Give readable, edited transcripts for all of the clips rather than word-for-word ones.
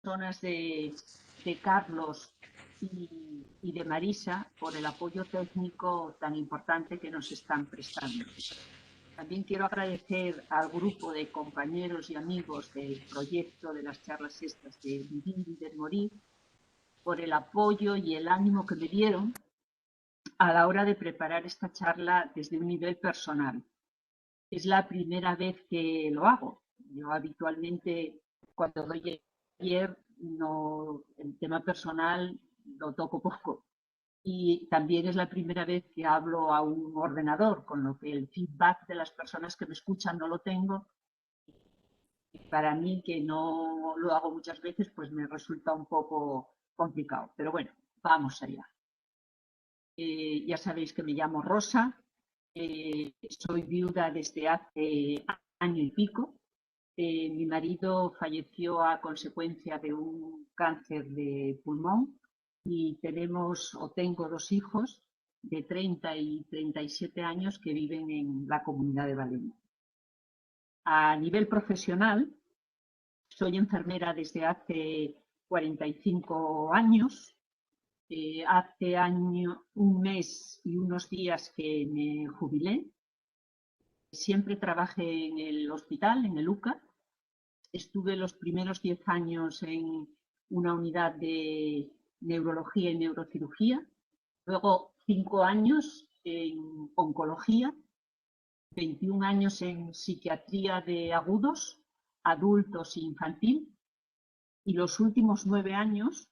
Personas de Carlos y de Marisa por el apoyo técnico tan importante que nos están prestando. También quiero agradecer al grupo de compañeros y amigos del proyecto de las charlas estas de Vivir y de Morir por el apoyo y el ánimo que me dieron a la hora de preparar esta charla desde un nivel personal. Es la primera vez que lo hago. Yo habitualmente, cuando doy taller, no, el tema personal lo toco poco. Y también es la primera vez que hablo a un ordenador, con lo que el feedback de las personas que me escuchan no lo tengo. Para mí, que no lo hago muchas veces, pues me resulta un poco complicado. Pero bueno, vamos allá. Ya sabéis que me llamo Rosa, soy viuda desde hace año y pico. Mi marido falleció a consecuencia de un cáncer de pulmón y tengo dos hijos de 30 y 37 años que viven en la Comunidad de Valencia. A nivel profesional, soy enfermera desde hace 45 años. Hace un mes y unos días que me jubilé. Siempre trabajé en el hospital, en el UCA. Estuve los primeros 10 años en una unidad de neurología y neurocirugía, luego 5 años en oncología, 21 años en psiquiatría de agudos, adultos e infantil, y los últimos 9 años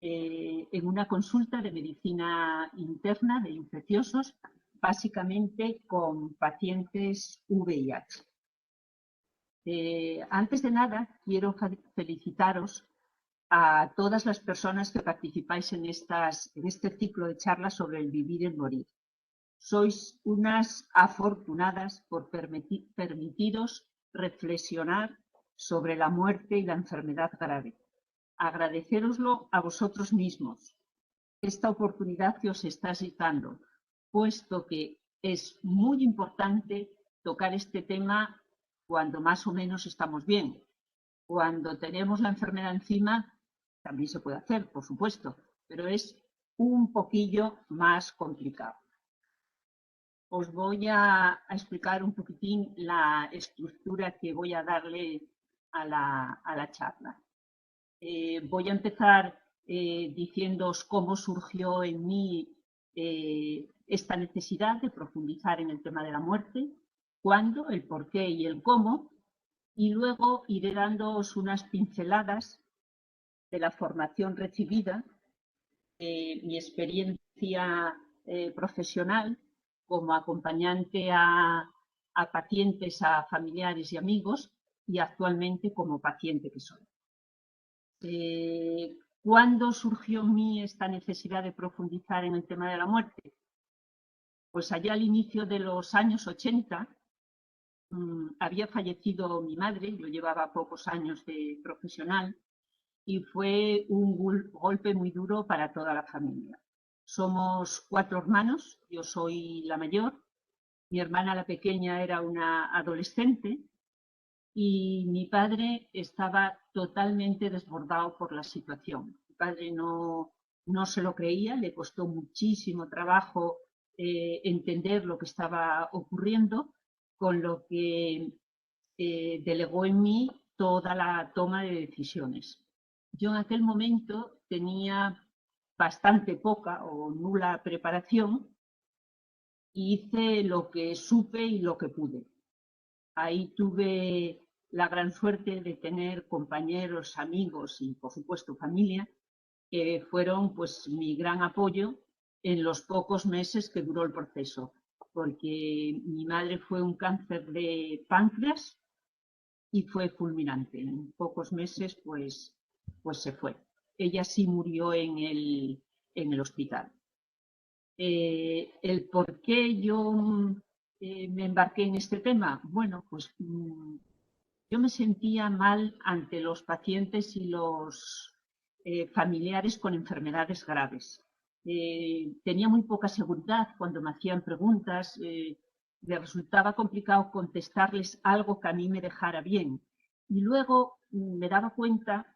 en una consulta de medicina interna de infecciosos, básicamente con pacientes VIH. Antes de nada, quiero felicitaros a todas las personas que participáis en este ciclo de charlas sobre el vivir y el morir. Sois unas afortunadas por permitiros reflexionar sobre la muerte y la enfermedad grave. Agradeceroslo a vosotros mismos, esta oportunidad que os estáis dando, puesto que es muy importante tocar este tema cuando más o menos estamos bien. Cuando tenemos la enfermedad encima, también se puede hacer, por supuesto, pero es un poquillo más complicado. Os voy a explicar un poquitín la estructura que voy a darle a la charla. Voy a empezar diciéndoos cómo surgió en mí esta necesidad de profundizar en el tema de la muerte, cuándo, el por qué y el cómo, y luego iré dándoos unas pinceladas de la formación recibida, mi experiencia profesional como acompañante a pacientes, a familiares y amigos, y actualmente como paciente que soy. ¿Cuándo surgió en mí esta necesidad de profundizar en el tema de la muerte? Pues allá al inicio de los años 80 había fallecido mi madre, yo llevaba pocos años de profesional y fue un golpe muy duro para toda la familia. Somos 4 hermanos, yo soy la mayor, mi hermana la pequeña era una adolescente y mi padre estaba totalmente desbordado por la situación. Mi padre no se lo creía, le costó muchísimo trabajo entender lo que estaba ocurriendo, con lo que delegó en mí toda la toma de decisiones. Yo en aquel momento tenía bastante poca o nula preparación y hice lo que supe y lo que pude. Ahí tuve la gran suerte de tener compañeros, amigos y, por supuesto, familia, que fueron pues mi gran apoyo en los pocos meses que duró el proceso, porque mi madre fue un cáncer de páncreas y fue fulminante. En pocos meses pues se fue. Ella sí murió en el hospital. El por qué yo me embarqué en este tema, bueno, pues yo me sentía mal ante los pacientes y los familiares con enfermedades graves. Tenía muy poca seguridad cuando me hacían preguntas, me resultaba complicado contestarles algo que a mí me dejara bien. Y luego me daba cuenta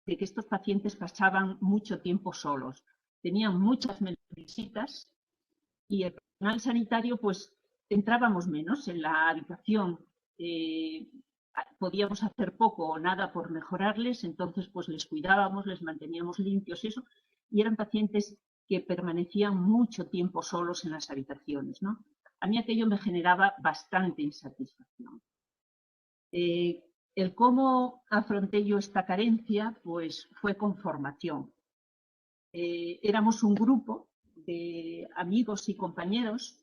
de que estos pacientes pasaban mucho tiempo solos, tenían muchas menos visitas y el personal sanitario pues entrábamos menos en la habitación, podíamos hacer poco o nada por mejorarles, entonces pues les cuidábamos, les manteníamos limpios y eso, y eran pacientes que permanecían mucho tiempo solos en las habitaciones, ¿no? A mí aquello me generaba bastante insatisfacción. El cómo afronté yo esta carencia, pues fue con formación. Éramos un grupo de amigos y compañeros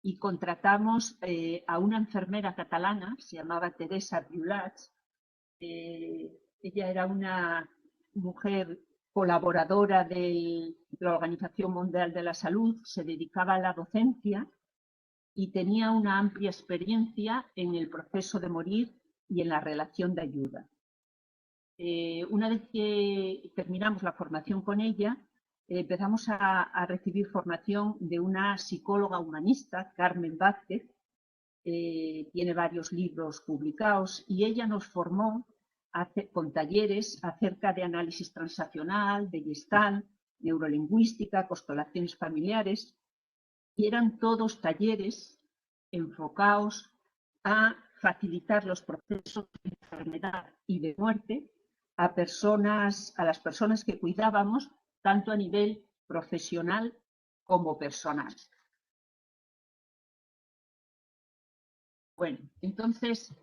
y contratamos a una enfermera catalana, se llamaba Teresa Briulats. Ella era una mujer colaboradora de la Organización Mundial de la Salud, se dedicaba a la docencia y tenía una amplia experiencia en el proceso de morir y en la relación de ayuda. Una vez que terminamos la formación con ella, empezamos a recibir formación de una psicóloga humanista, Carmen Vázquez, tiene varios libros publicados y ella nos formó con talleres acerca de análisis transaccional, de Gestalt, neurolingüística, constelaciones familiares, y eran todos talleres enfocados a facilitar los procesos de enfermedad y de muerte a las personas que cuidábamos, tanto a nivel profesional como personal. Bueno, entonces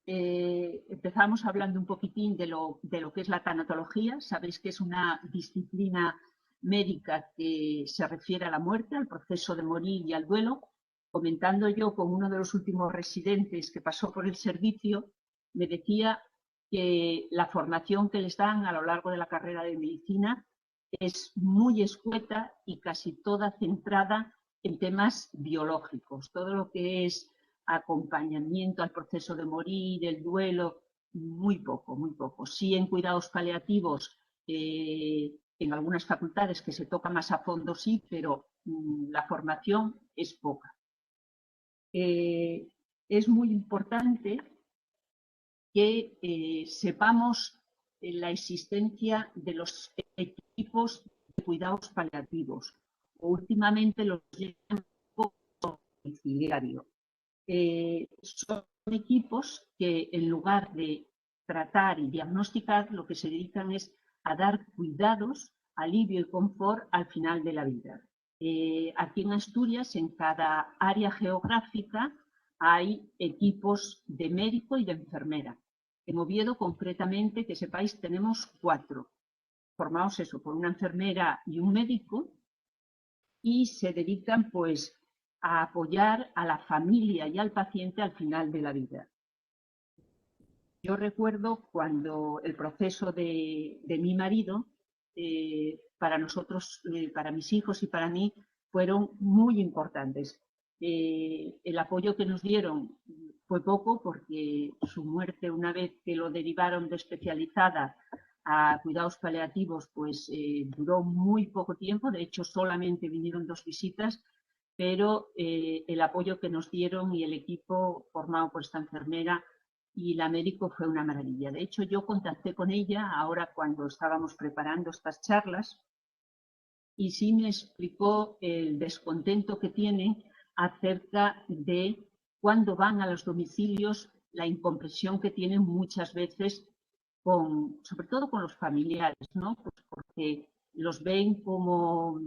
empezamos hablando un poquitín de lo que es la tanatología. Sabéis que es una disciplina médica que se refiere a la muerte, al proceso de morir y al duelo. Comentando yo con uno de los últimos residentes que pasó por el servicio, me decía que la formación que les dan a lo largo de la carrera de medicina es muy escueta y casi toda centrada en temas biológicos. Todo lo que es acompañamiento al proceso de morir, el duelo, muy poco, muy poco. Sí en cuidados paliativos, en algunas facultades que se toca más a fondo, sí, pero la formación es poca. Es muy importante que sepamos la existencia de los equipos de cuidados paliativos. Últimamente los llaman domiciliario. Son equipos que en lugar de tratar y diagnosticar, lo que se dedican es a dar cuidados, alivio y confort al final de la vida. Aquí en Asturias, en cada área geográfica, hay equipos de médico y de enfermera. En Oviedo, concretamente, que sepáis, tenemos 4, formados eso, por una enfermera y un médico, y se dedican pues a apoyar a la familia y al paciente al final de la vida. Yo recuerdo cuando el proceso de mi marido, para nosotros, para mis hijos y para mí, fueron muy importantes. El apoyo que nos dieron fue poco porque su muerte, una vez que lo derivaron de especializada a cuidados paliativos, pues duró muy poco tiempo. De hecho, solamente vinieron 2 visitas, pero el apoyo que nos dieron y el equipo formado por esta enfermera y la médico fue una maravilla. De hecho, yo contacté con ella ahora cuando estábamos preparando estas charlas y sí me explicó el descontento que tienen acerca de cuando van a los domicilios, la incomprensión que tienen muchas veces, sobre todo con los familiares, ¿no? Pues porque los ven como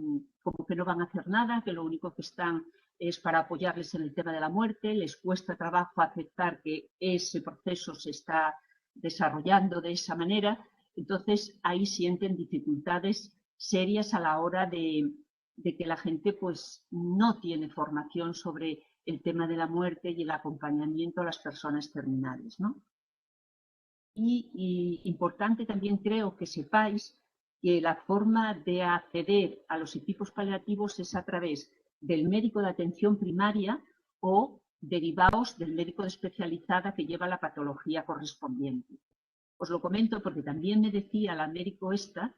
que no van a hacer nada, que lo único que están es para apoyarles en el tema de la muerte, les cuesta trabajo aceptar que ese proceso se está desarrollando de esa manera, entonces ahí sienten dificultades serias a la hora de que la gente pues no tiene formación sobre el tema de la muerte y el acompañamiento a las personas terminales, ¿no? Y importante también creo que sepáis que la forma de acceder a los equipos paliativos es a través del médico de atención primaria o derivados del médico de especializada que lleva la patología correspondiente. Os lo comento porque también me decía la médico esta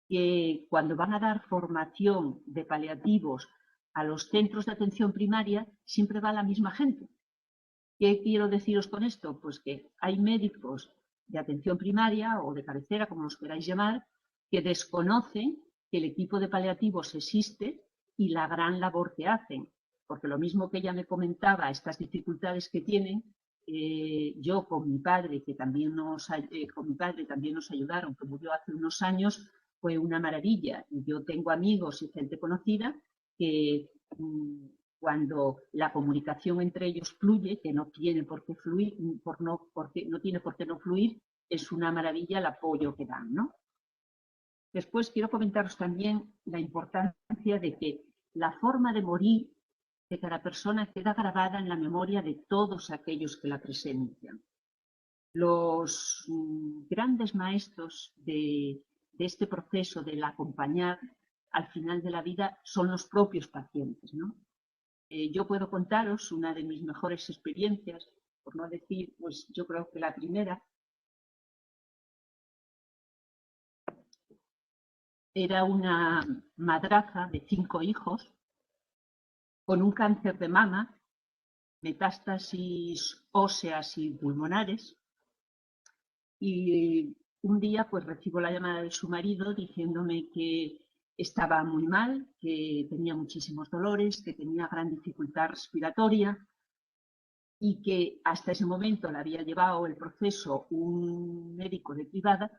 que cuando van a dar formación de paliativos a los centros de atención primaria siempre va la misma gente. ¿Qué quiero deciros con esto? Pues que hay médicos de atención primaria o de cabecera, como los queráis llamar, que desconocen que el equipo de paliativos existe y la gran labor que hacen. Porque lo mismo que ella me comentaba, estas dificultades que tienen, yo con mi padre, que también nos ayudaron, que murió hace unos años, fue una maravilla. Yo tengo amigos y gente conocida que cuando la comunicación entre ellos fluye, que no tiene por qué fluir, no tiene por qué no fluir, es una maravilla el apoyo que dan, ¿no? Después quiero comentaros también la importancia de que la forma de morir de cada persona queda grabada en la memoria de todos aquellos que la presencian. Los grandes maestros de este proceso del acompañar al final de la vida son los propios pacientes, ¿no? Yo puedo contaros una de mis mejores experiencias, por no decir, pues yo creo que la primera, era una madraza de 5 hijos con un cáncer de mama, metástasis óseas y pulmonares, y un día pues recibo la llamada de su marido diciéndome que estaba muy mal, que tenía muchísimos dolores, que tenía gran dificultad respiratoria y que hasta ese momento le había llevado el proceso un médico de privada,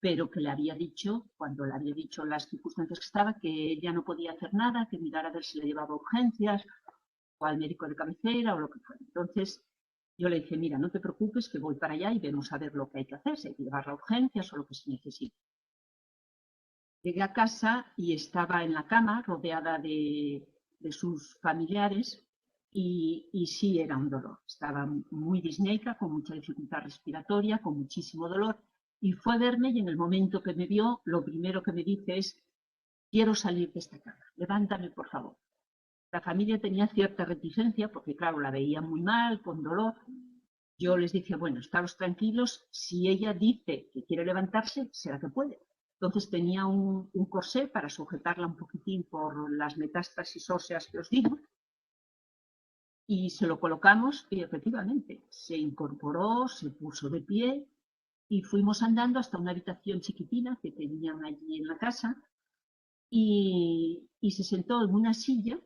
pero que le había dicho, cuando le había dicho las circunstancias que estaba, que ella no podía hacer nada, que mirara a ver si le llevaba a urgencias o al médico de cabecera o lo que fuera. Entonces yo le dije, mira, no te preocupes, que voy para allá y vemos a ver lo que hay que hacer, si hay que llevarla a urgencias o lo que se necesite. Llegué a casa y estaba en la cama rodeada de sus familiares y sí era un dolor. Estaba muy disneica, con mucha dificultad respiratoria, con muchísimo dolor. Y fue a verme y en el momento que me vio, lo primero que me dice es, quiero salir de esta cama, levántame por favor. La familia tenía cierta reticencia porque, claro, la veía muy mal, con dolor. Yo les dije, bueno, estaros tranquilos, si ella dice que quiere levantarse, será que puede. Entonces tenía un corsé para sujetarla un poquitín por las metástasis óseas que os digo, y se lo colocamos y efectivamente se incorporó, se puso de pie y fuimos andando hasta una habitación chiquitina que tenían allí en la casa y se sentó en una silla.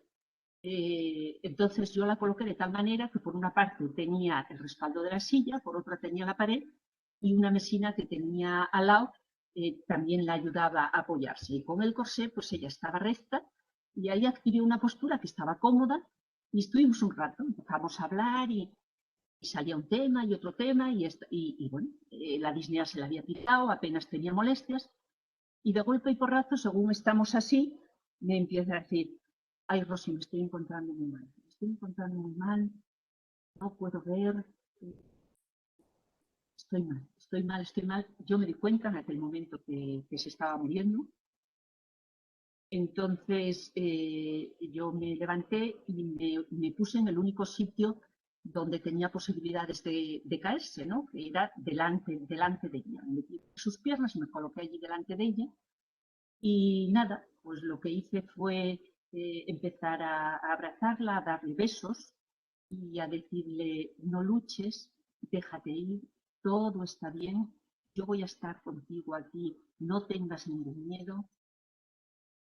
Entonces yo la coloqué de tal manera que por una parte tenía el respaldo de la silla, por otra tenía la pared y una mesina que tenía al lado también la ayudaba a apoyarse. Y con el corsé pues ella estaba recta y ahí adquirió una postura que estaba cómoda y estuvimos un rato, empezamos a hablar y salía un tema y otro tema y bueno, la disnea se la había quitado, apenas tenía molestias y de golpe y porrazo, según estamos así, me empieza a decir, ay Rosy, me estoy encontrando muy mal, no puedo ver, estoy mal. Yo me di cuenta en aquel momento que se estaba muriendo. Entonces yo me levanté y me puse en el único sitio donde tenía posibilidades de caerse, ¿no? Que era delante de ella. Me metí sus piernas y me coloqué allí delante de ella. Y nada, pues lo que hice fue empezar a abrazarla, a darle besos y a decirle, no luches, déjate ir, todo está bien, yo voy a estar contigo aquí, no tengas ningún miedo.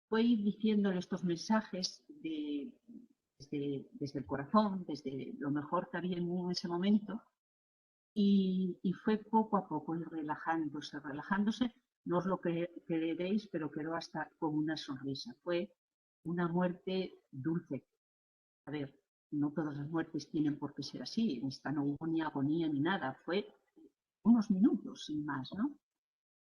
Fue ir diciéndole estos mensajes desde el corazón, desde lo mejor que había en mí en ese momento, y fue poco a poco ir relajándose. No os lo creeréis, pero quedó hasta con una sonrisa. Fue una muerte dulce. A ver, no todas las muertes tienen por qué ser así. En esta no hubo ni agonía ni nada. Fue unos minutos, sin más, ¿no?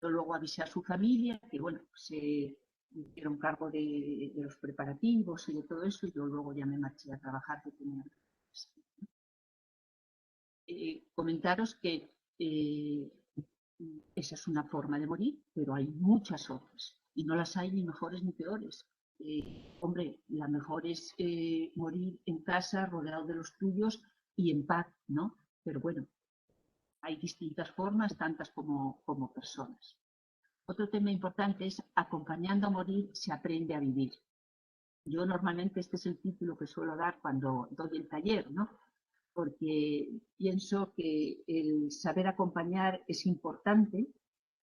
Yo luego avisé a su familia, que bueno, se hicieron cargo de los preparativos y de todo eso, y yo luego ya me marché a trabajar, que tenía comentaros que esa es una forma de morir, pero hay muchas otras y no las hay ni mejores ni peores. Hombre, la mejor es morir en casa, rodeado de los tuyos y en paz, ¿no? Pero bueno, hay distintas formas, tantas como personas. Otro tema importante es acompañando a morir se aprende a vivir. Yo normalmente este es el título que suelo dar cuando doy el taller, ¿no? porque pienso que el saber acompañar es importante.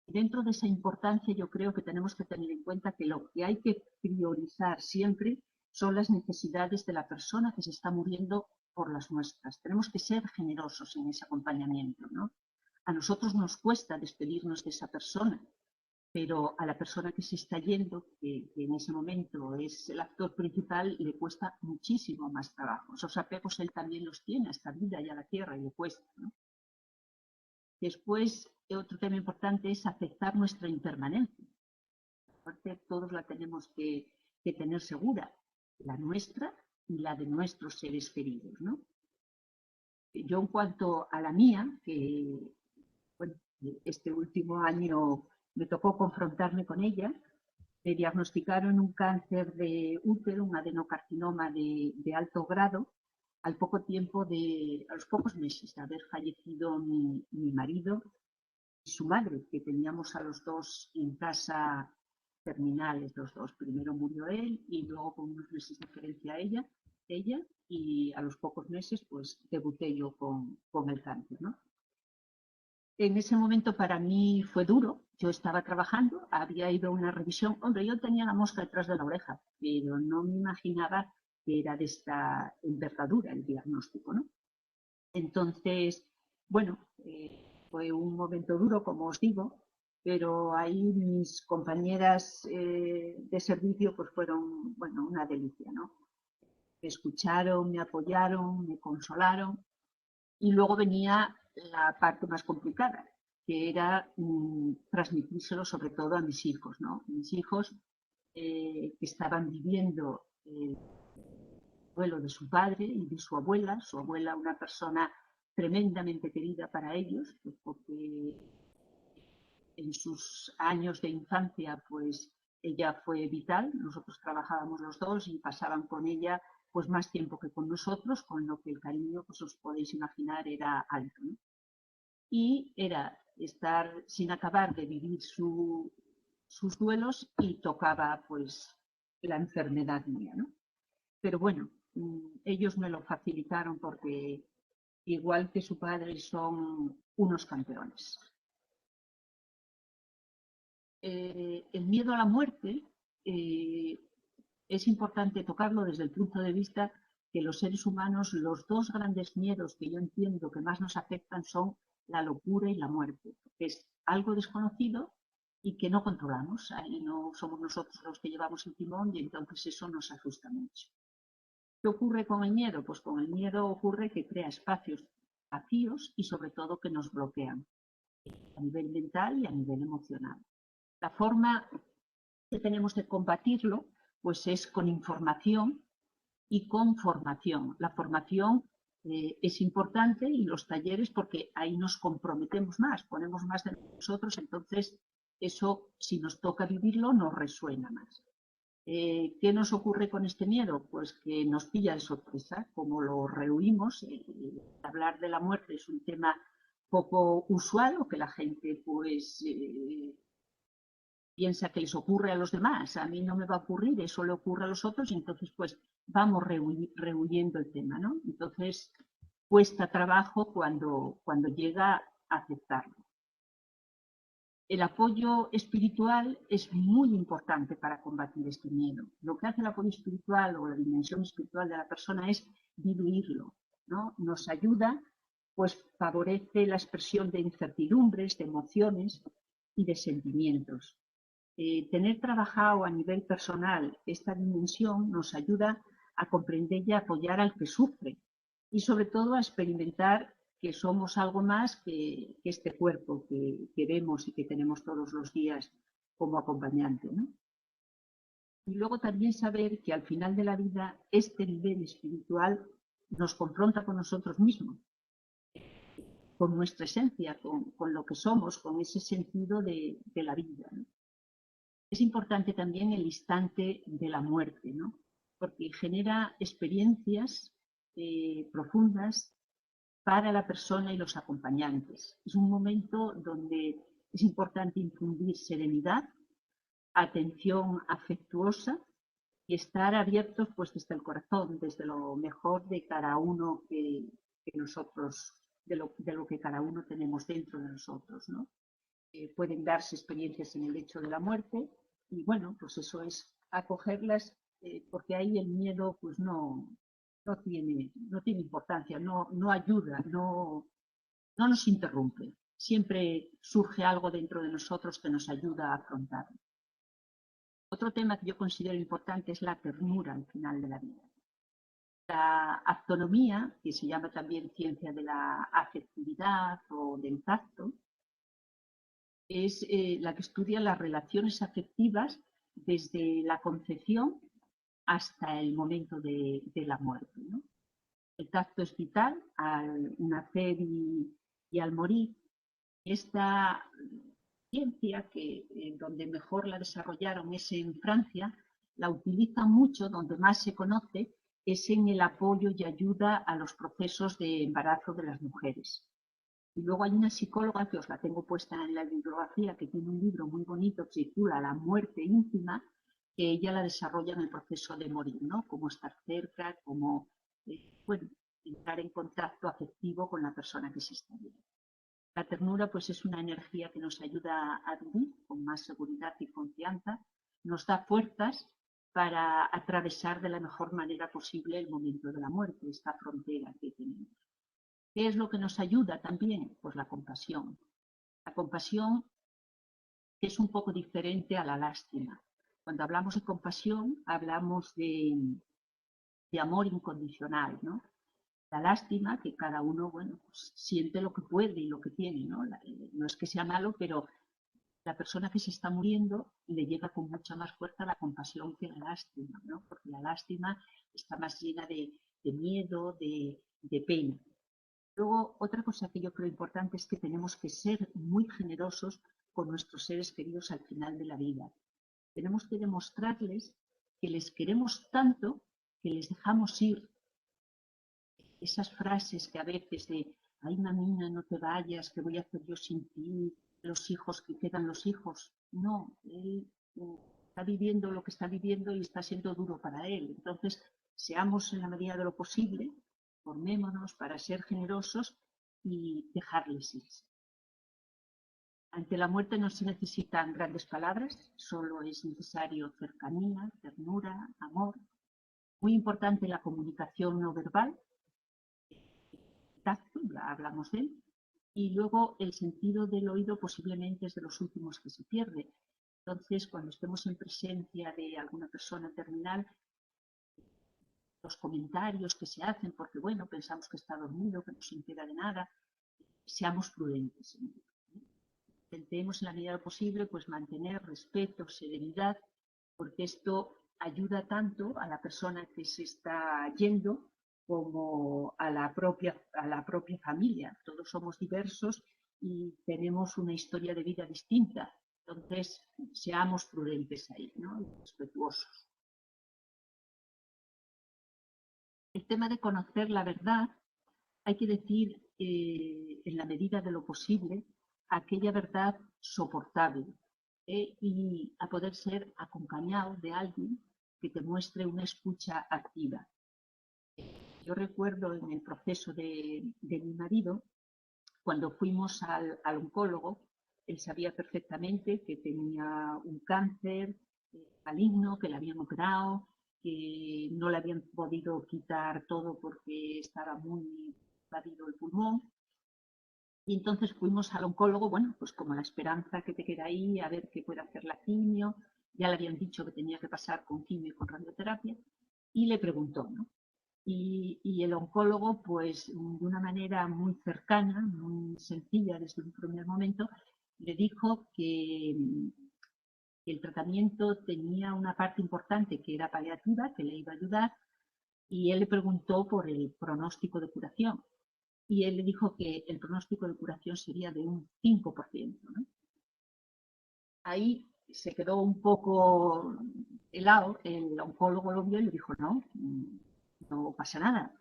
Y dentro de esa importancia yo creo que tenemos que tener en cuenta que lo que hay que priorizar siempre son las necesidades de la persona que se está muriendo por las nuestras. Tenemos que ser generosos en ese acompañamiento, ¿no? A nosotros nos cuesta despedirnos de esa persona, pero a la persona que se está yendo, que en ese momento es el actor principal, le cuesta muchísimo más trabajo. Esos apegos él también los tiene a esta vida y a la tierra y le cuesta, ¿no? Después, otro tema importante es aceptar nuestra impermanencia. Aparte, todos la tenemos que tener segura, la nuestra y la de nuestros seres queridos, ¿no? Yo en cuanto a la mía, que bueno, este último año me tocó confrontarme con ella, me diagnosticaron un cáncer de útero, un adenocarcinoma de alto grado, al poco tiempo a los pocos meses de haber fallecido mi marido y su madre, que teníamos a los dos en casa terminales, los dos. Primero murió él y luego con unos meses de diferencia ella, y a los pocos meses pues debuté yo con el cáncer, ¿no? En ese momento para mí fue duro. Yo estaba trabajando, había ido a una revisión. Hombre, yo tenía la mosca detrás de la oreja, pero no me imaginaba que era de esta envergadura el diagnóstico, ¿no? Entonces, bueno, fue un momento duro, como os digo, pero ahí mis compañeras de servicio pues fueron, bueno, una delicia, ¿no? Me escucharon, me apoyaron, me consolaron. Y luego venía la parte más complicada, que era transmitírselo sobre todo a mis hijos, ¿no? Mis hijos que estaban viviendo el duelo de su padre y de su abuela una persona tremendamente querida para ellos, pues porque en sus años de infancia, pues ella fue vital, nosotros trabajábamos los dos y pasaban con ella pues más tiempo que con nosotros, con lo que el cariño, pues os podéis imaginar, era alto, ¿no? Y era estar sin acabar de vivir sus duelos y tocaba pues la enfermedad mía, ¿no? Pero bueno, ellos me lo facilitaron porque igual que su padre son unos campeones. El miedo a la muerte es importante tocarlo desde el punto de vista que los seres humanos, los dos grandes miedos que yo entiendo que más nos afectan son la locura y la muerte, que es algo desconocido y que no controlamos. Ahí no somos nosotros los que llevamos el timón y entonces eso nos asusta mucho. ¿Qué ocurre con el miedo? Pues con el miedo ocurre que crea espacios vacíos y sobre todo que nos bloquean a nivel mental y a nivel emocional. La forma que tenemos de combatirlo pues es con información y con formación. La formación es importante y los talleres porque ahí nos comprometemos más, ponemos más de nosotros, entonces eso, si nos toca vivirlo, nos resuena más. ¿Qué nos ocurre con este miedo? Pues que nos pilla de sorpresa, como lo rehuimos. Hablar de la muerte es un tema poco usual o que la gente pues piensa que les ocurre a los demás. A mí no me va a ocurrir, eso le ocurre a los otros y entonces pues vamos rehuyendo el tema, ¿no? Entonces cuesta trabajo cuando llega a aceptarlo. El apoyo espiritual es muy importante para combatir este miedo. Lo que hace el apoyo espiritual o la dimensión espiritual de la persona es diluirlo, ¿no? Nos ayuda, pues favorece la expresión de incertidumbres, de emociones y de sentimientos. Tener trabajado a nivel personal esta dimensión nos ayuda a comprender y a apoyar al que sufre y sobre todo a experimentar que somos algo más que este cuerpo que vemos y que tenemos todos los días como acompañante, ¿no? Y luego también saber que al final de la vida este nivel espiritual nos confronta con nosotros mismos, con nuestra esencia, con lo que somos, con ese sentido de la vida, ¿no? Es importante también el instante de la muerte, ¿no? Porque genera experiencias profundas para la persona y los acompañantes. Es un momento donde es importante infundir serenidad, atención afectuosa y estar abiertos pues desde el corazón, desde lo mejor de cada uno que nosotros, de lo que cada uno tenemos dentro de nosotros, ¿no? Pueden darse experiencias en el hecho de la muerte y bueno, pues eso es acogerlas porque ahí el miedo pues no tiene importancia, no ayuda, no nos interrumpe. Siempre surge algo dentro de nosotros que nos ayuda a afrontarlo. Otro tema que yo considero importante es la ternura al final de la vida. La autonomía, que se llama también ciencia de la afectividad o del tacto, es la que estudia las relaciones afectivas desde la concepción hasta el momento de la muerte, ¿no? El tacto es vital al nacer y al morir. Esta ciencia, que donde mejor la desarrollaron es en Francia, la utilizan mucho, donde más se conoce, es en el apoyo y ayuda a los procesos de embarazo de las mujeres. Y luego hay una psicóloga, que os la tengo puesta en la bibliografía, que tiene un libro muy bonito que se titula La muerte íntima, que ella la desarrolla en el proceso de morir, ¿no? Cómo estar cerca, cómo, bueno, entrar en contacto afectivo con la persona que se está viendo. La ternura pues es una energía que nos ayuda a vivir con más seguridad y confianza, nos da fuerzas para atravesar de la mejor manera posible el momento de la muerte, esta frontera que tenemos. ¿Qué es lo que nos ayuda también? Pues la compasión. La compasión es un poco diferente a la lástima. Cuando hablamos de compasión, hablamos de amor incondicional, ¿no? La lástima, que cada uno, bueno, pues, siente lo que puede y lo que tiene, ¿no? No es que sea malo, pero la persona que se está muriendo le llega con mucha más fuerza la compasión que la lástima, ¿no? Porque la lástima está más llena de miedo, de pena. Luego, otra cosa que yo creo importante es que tenemos que ser muy generosos con nuestros seres queridos al final de la vida. Tenemos que demostrarles que les queremos tanto que les dejamos ir. Esas frases que a veces de, ay, mamina, no te vayas, ¿qué voy a hacer yo sin ti? Los hijos, que quedan los hijos. No, él está viviendo lo que está viviendo y está siendo duro para él. Entonces, seamos en la medida de lo posible, formémonos para ser generosos y dejarles ir. Ante la muerte no se necesitan grandes palabras, solo es necesario cercanía, ternura, amor. Muy importante la comunicación no verbal, tacto, ya hablamos de él, y luego el sentido del oído posiblemente es de los últimos que se pierde. Entonces, cuando estemos en presencia de alguna persona terminal, los comentarios que se hacen, porque bueno, pensamos que está dormido, que no se entera de nada, seamos prudentes. Intentemos en la medida de lo posible pues mantener respeto, serenidad, porque esto ayuda tanto a la persona que se está yendo como a la propia familia. Todos somos diversos y tenemos una historia de vida distinta. Entonces, seamos prudentes ahí, ¿no? Y respetuosos. El tema de conocer la verdad, hay que decir, en la medida de lo posible, aquella verdad soportable y a poder ser acompañado de alguien que te muestre una escucha activa. Yo recuerdo en el proceso de mi marido, cuando fuimos al oncólogo, él sabía perfectamente que tenía un cáncer maligno, que le habían operado, que no le habían podido quitar todo porque estaba muy invadido el pulmón. Y entonces fuimos al oncólogo, bueno, pues como la esperanza que te queda ahí, a ver qué puede hacer la quimio. Ya le habían dicho que tenía que pasar con quimio y con radioterapia. Y le preguntó, ¿no? Y el oncólogo, pues de una manera muy cercana, muy sencilla desde un primer momento, le dijo que el tratamiento tenía una parte importante que era paliativa, que le iba a ayudar, y él le preguntó por el pronóstico de curación. Y él le dijo que el pronóstico de curación sería de un 5%, ¿no? Ahí se quedó un poco helado, el oncólogo lo vio y le dijo, no, no pasa nada.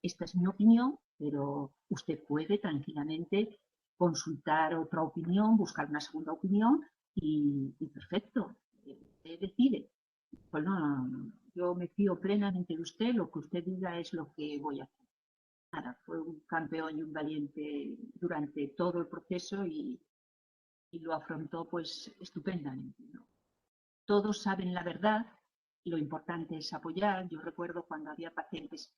Esta es mi opinión, pero usted puede tranquilamente consultar otra opinión, buscar una segunda opinión y perfecto, usted decide. Pues no, yo me fío plenamente de usted, lo que usted diga es lo que voy a hacer. nada, fue un campeón y un valiente durante todo el proceso y lo afrontó pues estupendamente, ¿no? Todos saben la verdad, lo importante es apoyar. Yo recuerdo cuando había pacientes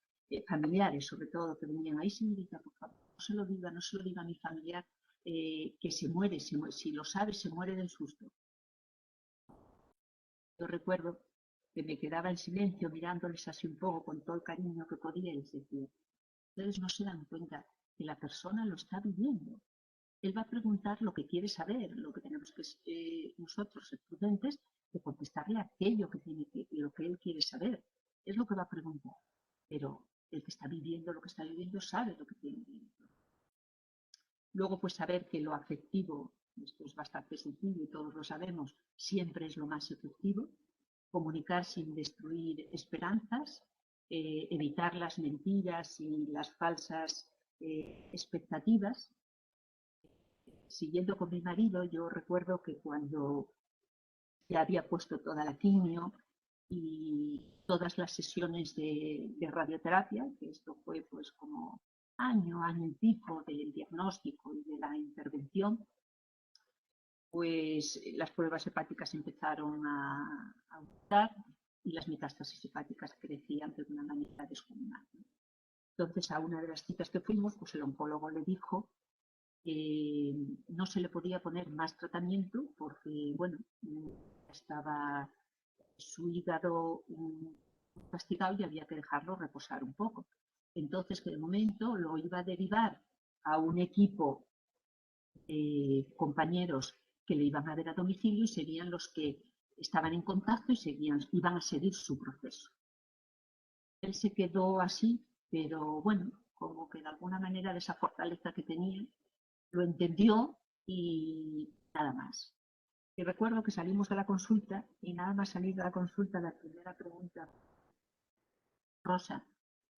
familiares, sobre todo, que venían ahí, señorita, por favor, no se lo diga a mi familiar, que se muere, si lo sabe, se muere del susto. Yo recuerdo que me quedaba en silencio mirándoles así un poco con todo el cariño que podía y les decía, ustedes no se dan cuenta que la persona lo está viviendo. Él va a preguntar lo que quiere saber, lo que tenemos que nosotros ser prudentes de contestarle aquello lo que él quiere saber. Es lo que va a preguntar. Pero el que está viviendo lo que está viviendo sabe lo que tiene dentro. Luego, pues saber que lo afectivo, esto es bastante sencillo y todos lo sabemos, siempre es lo más efectivo. Comunicar sin destruir esperanzas, evitar las mentiras y las falsas expectativas. Siguiendo con mi marido, yo recuerdo que cuando ya había puesto toda la quimio y todas las sesiones de radioterapia, que esto fue pues como año y pico del diagnóstico y de la intervención, pues las pruebas hepáticas empezaron a aumentar y las metástasis hepáticas crecían de una manera descomunal. Entonces, a una de las citas que fuimos, pues el oncólogo le dijo no se le podía poner más tratamiento porque, bueno, estaba su hígado castigado y había que dejarlo reposar un poco. Entonces, que de momento lo iba a derivar a un equipo de compañeros que le iban a ver a domicilio y serían los que estaban en contacto y iban a seguir su proceso. Él se quedó así, pero bueno, como que de alguna manera de esa fortaleza que tenía, lo entendió y nada más. Y recuerdo que salimos de la consulta y nada más salir de la consulta, la primera pregunta, Rosa,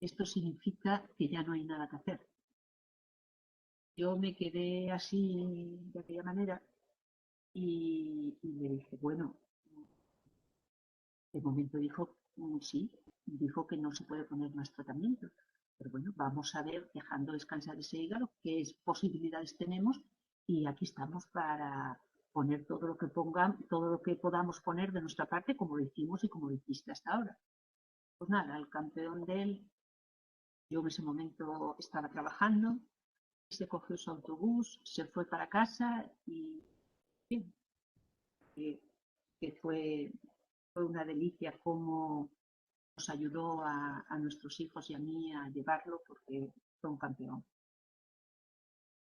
esto significa que ya no hay nada que hacer. Yo me quedé así de aquella manera y le dije, bueno, de momento dijo, sí, dijo que no se puede poner más tratamiento. Pero bueno, vamos a ver, dejando descansar ese hígado, qué posibilidades tenemos y aquí estamos para poner todo lo que podamos poner de nuestra parte, como lo hicimos y como lo hiciste hasta ahora. Pues nada, el campeón de él, yo en ese momento estaba trabajando, se cogió su autobús, se fue para casa y bien, que fue una delicia cómo nos ayudó a nuestros hijos y a mí a llevarlo porque fue un campeón.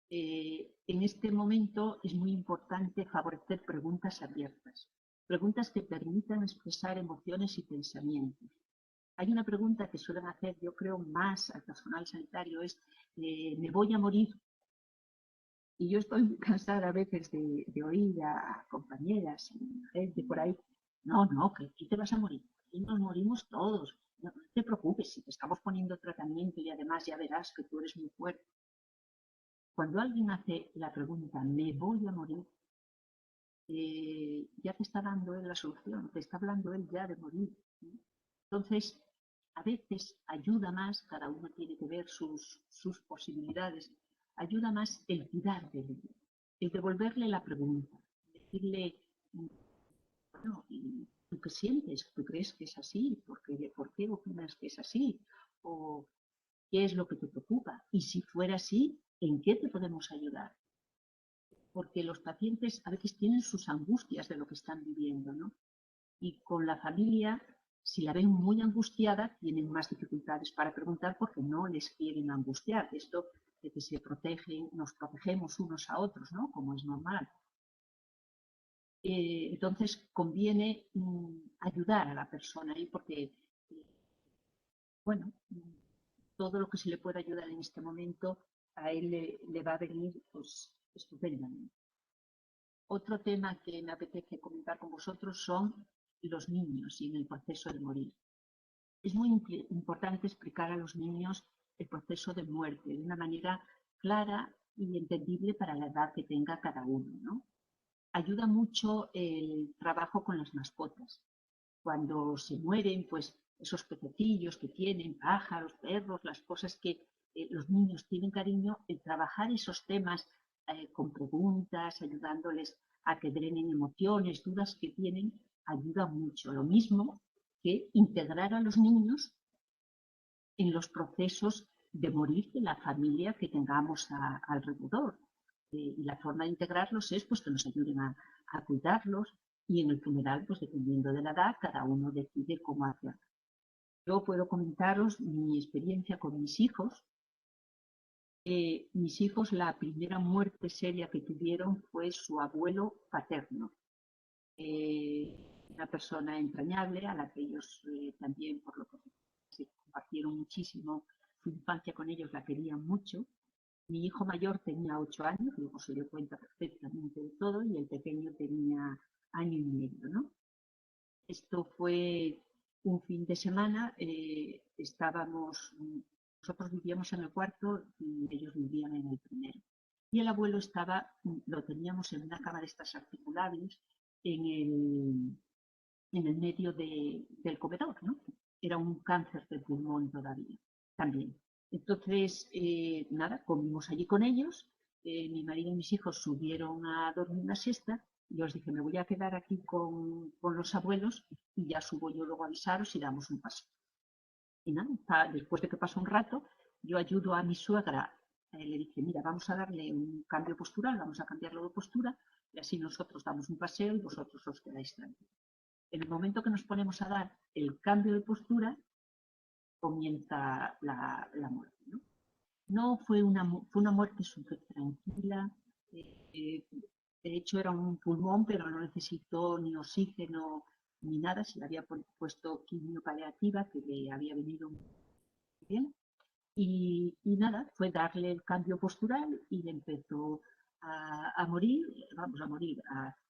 En este momento es muy importante favorecer preguntas abiertas, preguntas que permitan expresar emociones y pensamientos. Hay una pregunta que suelen hacer, yo creo, más al personal sanitario, es, ¿me voy a morir? Y yo estoy muy cansada a veces de oír a compañeras y gente por ahí, no, que aquí te vas a morir, aquí nos morimos todos, no te preocupes, si te estamos poniendo tratamiento y además ya verás que tú eres muy fuerte. Cuando alguien hace la pregunta, ¿me voy a morir? Ya te está dando él la solución, te está hablando él ya de morir. Entonces, a veces ayuda más, cada uno tiene que ver sus posibilidades, ayuda más el cuidar de él, el devolverle la pregunta, decirle, bueno, ¿y tú qué sientes? ¿Tú crees que es así? ¿Por qué opinas que es así? ¿O qué es lo que te preocupa? Y si fuera así, ¿en qué te podemos ayudar? Porque los pacientes a veces tienen sus angustias de lo que están viviendo, ¿no? Y con la familia, si la ven muy angustiada, tienen más dificultades para preguntar porque no les quieren angustiar. Esto de que nos protegemos unos a otros, ¿no? Como es normal. Entonces conviene ayudar a la persona ahí porque, bueno, todo lo que se le pueda ayudar en este momento a él le va a venir pues estupendamente. Otro tema que me apetece comentar con vosotros son los niños y en el proceso de morir. Es muy importante explicar a los niños el proceso de muerte de una manera clara y entendible para la edad que tenga cada uno, ¿no? Ayuda mucho el trabajo con las mascotas. Cuando se mueren, pues esos pececillos que tienen, pájaros, perros, las cosas que los niños tienen cariño, el trabajar esos temas con preguntas, ayudándoles a que drenen emociones, dudas que tienen, ayuda mucho. Lo mismo que integrar a los niños en los procesos de morir de la familia que tengamos alrededor. Y la forma de integrarlos es pues, que nos ayuden a cuidarlos, y en el funeral, pues dependiendo de la edad, cada uno decide cómo hacerlo. Yo puedo comentaros mi experiencia con mis hijos. Mis hijos, la primera muerte seria que tuvieron fue su abuelo paterno. Una persona entrañable a la que ellos también, por lo que se compartieron muchísimo su infancia con ellos, la querían mucho. Mi hijo mayor tenía 8 años, luego se dio cuenta perfectamente de todo, y el pequeño tenía año y medio, ¿no? Esto fue un fin de semana, nosotros vivíamos en el cuarto y ellos vivían en el primero. Y el abuelo lo teníamos en una cama de estas articulables en el medio del comedor, ¿no? Era un cáncer de pulmón todavía, también. Entonces, nada, comimos allí con ellos, mi marido y mis hijos subieron a dormir una siesta, y os dije, me voy a quedar aquí con los abuelos y ya subo yo luego a avisaros y damos un paso. Y nada, después de que pasó un rato, yo ayudo a mi suegra, le dije, mira, vamos a darle un cambio postural, vamos a cambiarlo de postura, y así nosotros damos un paseo y vosotros os quedáis tranquilos. En el momento que nos ponemos a dar el cambio de postura, comienza la muerte, ¿no? No fue una muerte súper tranquila. De hecho, era un pulmón, pero no necesitó ni oxígeno ni nada. Se le había puesto quimio paliativa, que le había venido muy bien. Y nada, fue darle el cambio postural y empezó a morir, vamos a morir.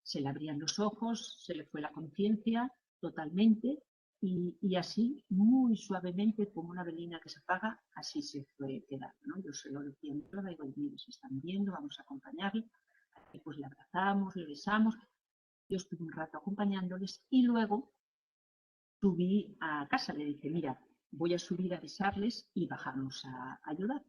Se le abrían los ojos, se le fue la conciencia totalmente, y así, muy suavemente, como una velina que se apaga, así se fue quedando, ¿no? Yo se lo decía a mi prueba, digo, mire, se están viendo, vamos a acompañarle. Y pues le abrazamos, le besamos. Yo estuve un rato acompañándoles y luego subí a casa. Le dije, mira, voy a subir a besarles y bajamos a ayudar.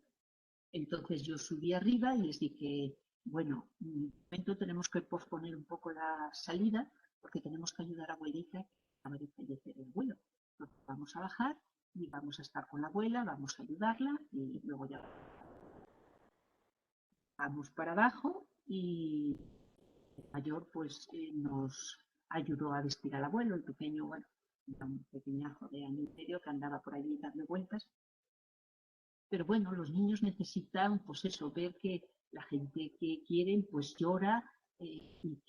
Entonces yo subí arriba y les dije, bueno, un momento, tenemos que posponer un poco la salida porque tenemos que ayudar a abuelita a fallecer el abuelo. Entonces vamos a bajar y vamos a estar con la abuela, vamos a ayudarla y luego ya vamos para abajo, y el mayor pues nos ayudó a vestir al abuelo. El pequeño, bueno, era un pequeñajo de año y medio que andaba por allí dando vueltas. Pero bueno, los niños necesitan, pues eso, ver que la gente que quieren, pues llora, y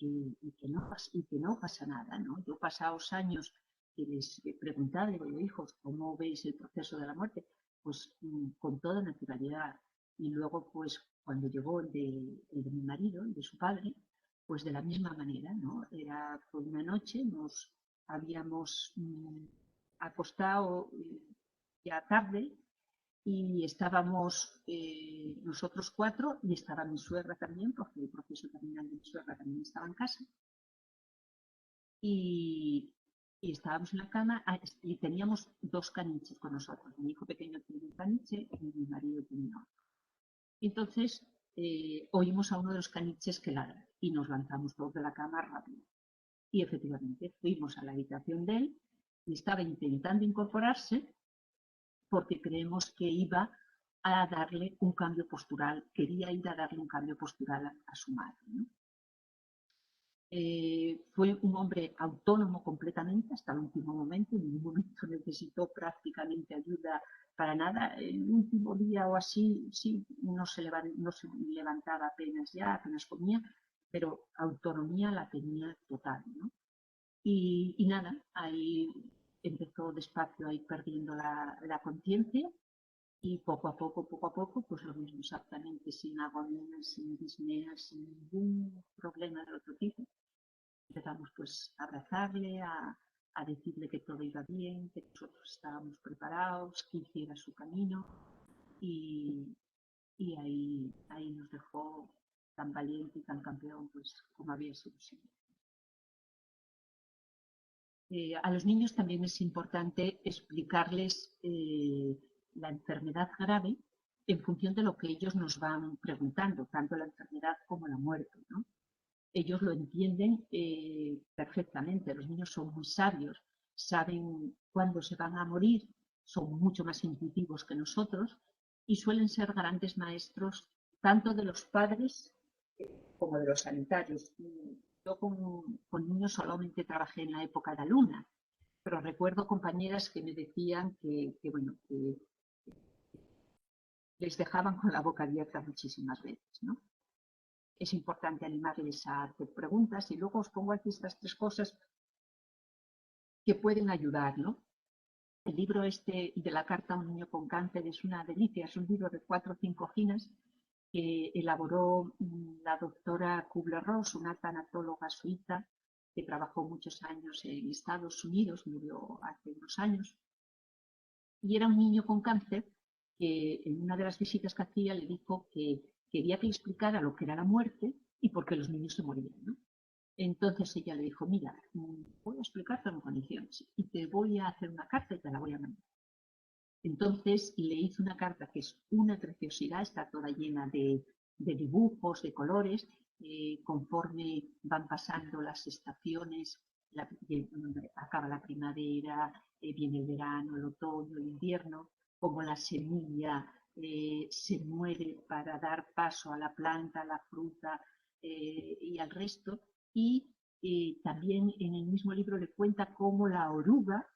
que no pasa nada, ¿no? Yo pasados años que les preguntaba, digo, hijos, ¿cómo veis el proceso de la muerte? Pues con toda naturalidad. Y luego, pues cuando llegó el de mi marido, el de su padre, pues de la misma manera, ¿no? Era por una noche, nos habíamos acostado ya tarde, y estábamos nosotros 4, y estaba mi suegra también, porque el proceso terminal de mi suegra también estaba en casa, y, y estábamos en la cama, y teníamos 2 caniches con nosotros. Mi hijo pequeño tenía un caniche y mi marido tenía otro. Entonces oímos a uno de los caniches que ladra y nos lanzamos todos de la cama rápido. Y efectivamente fuimos a la habitación de él y estaba intentando incorporarse, porque creemos que iba a darle un cambio postural, quería ir a darle un cambio postural a su madre, ¿no? Fue un hombre autónomo completamente hasta el último momento, en ningún momento necesitó prácticamente ayuda para nada. El último día o así, sí, no se levantaba apenas, apenas comía, pero autonomía la tenía total, ¿no? Y nada, ahí empezó despacio a ir perdiendo la conciencia, y poco a poco, pues lo mismo, exactamente, sin agonía, sin disnea, sin ningún problema de otro tipo. Empezamos pues a abrazarle, a decirle que todo iba bien, que nosotros estábamos preparados, que hiciera su camino, y, y ahí nos dejó tan valiente y tan campeón, pues como había sido siempre. A los niños también es importante explicarles la enfermedad grave, en función de lo que ellos nos van preguntando, tanto la enfermedad como la muerte, ¿no? Ellos lo entienden perfectamente. Los niños son muy sabios, saben cuándo se van a morir, son mucho más intuitivos que nosotros y suelen ser grandes maestros tanto de los padres como de los sanitarios. Yo con niños solamente trabajé en la época de alumna, pero recuerdo compañeras que me decían bueno, que les dejaban con la boca abierta muchísimas veces, ¿no? Es importante animarles a hacer preguntas y luego os pongo aquí estas tres cosas que pueden ayudar, ¿no? El libro este de la carta a un niño con cáncer es una delicia, es un libro de 4 o 5 páginas que elaboró la doctora Kubler-Ross, una tanatóloga suiza que trabajó muchos años en Estados Unidos, murió hace unos años, y era un niño con cáncer que en una de las visitas que hacía le dijo que quería que le explicara lo que era la muerte y por qué los niños se morían, ¿no? Entonces ella le dijo, mira, voy a explicarte en condiciones y te voy a hacer una carta y te la voy a mandar. Entonces le hizo una carta que es una preciosidad, está toda llena de dibujos, de colores, conforme van pasando las estaciones, acaba la primavera, viene el verano, el otoño, el invierno, como la semilla se muere para dar paso a la planta, a la fruta y al resto. Y también en el mismo libro le cuenta cómo la oruga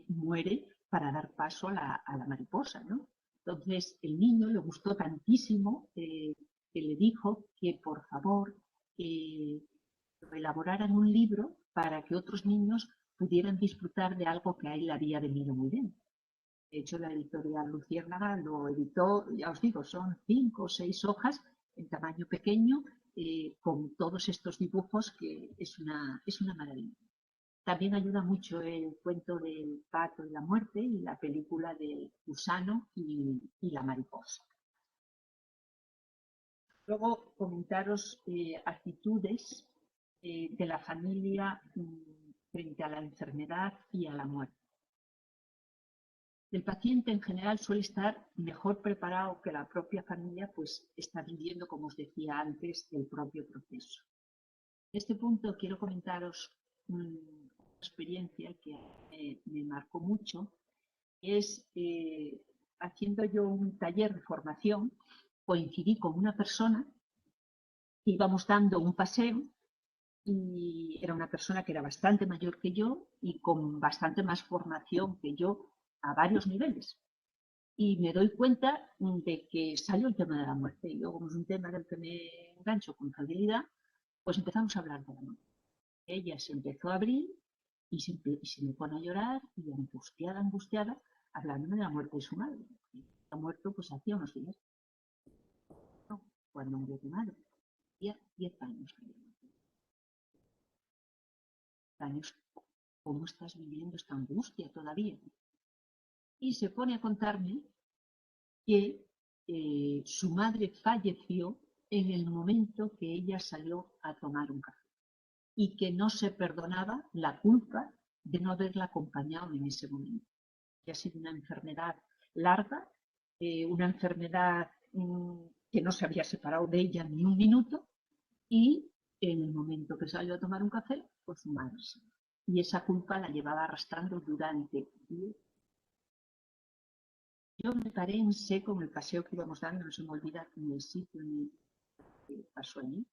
muere para dar paso a la mariposa, ¿no? Entonces el niño le gustó tantísimo que le dijo que por favor elaboraran un libro para que otros niños pudieran disfrutar de algo que a él le había venido muy bien. De hecho, la editorial Luciérnaga lo editó, ya os digo, son 5 o 6 hojas en tamaño pequeño, con todos estos dibujos que es una maravilla. También ayuda mucho el cuento del pato y la muerte y la película del gusano y la mariposa. Luego comentaros actitudes de la familia frente a la enfermedad y a la muerte. El paciente en general suele estar mejor preparado que la propia familia, pues está viviendo, como os decía antes, el propio proceso. En este punto quiero comentaros una experiencia que me marcó mucho. Es haciendo yo un taller de formación, coincidí con una persona que íbamos dando un paseo y era una persona que era bastante mayor que yo y con bastante más formación que yo a varios niveles. Y me doy cuenta de que salió el tema de la muerte. Y yo, como es un tema del que me engancho con facilidad, pues empezamos a hablar de la muerte. Ella se empezó a abrir y se me pone a llorar y angustiada, angustiada, hablando de la muerte de su madre. Ha muerto pues hacía unos días, ¿no? Cuando murió tu madre. 10 años. 10 años. ¿Cómo estás viviendo esta angustia todavía? Y se pone a contarme que su madre falleció en el momento que ella salió a tomar un café y que no se perdonaba la culpa de no haberla acompañado en ese momento. Que ha sido una enfermedad larga, una enfermedad que no se había separado de ella ni un minuto y en el momento que salió a tomar un café, pues su madre se murió. Y esa culpa la llevaba arrastrando durante 10. Yo me paré en seco en el paseo que íbamos dando, no se me olvida ni el sitio ni qué pasó allí.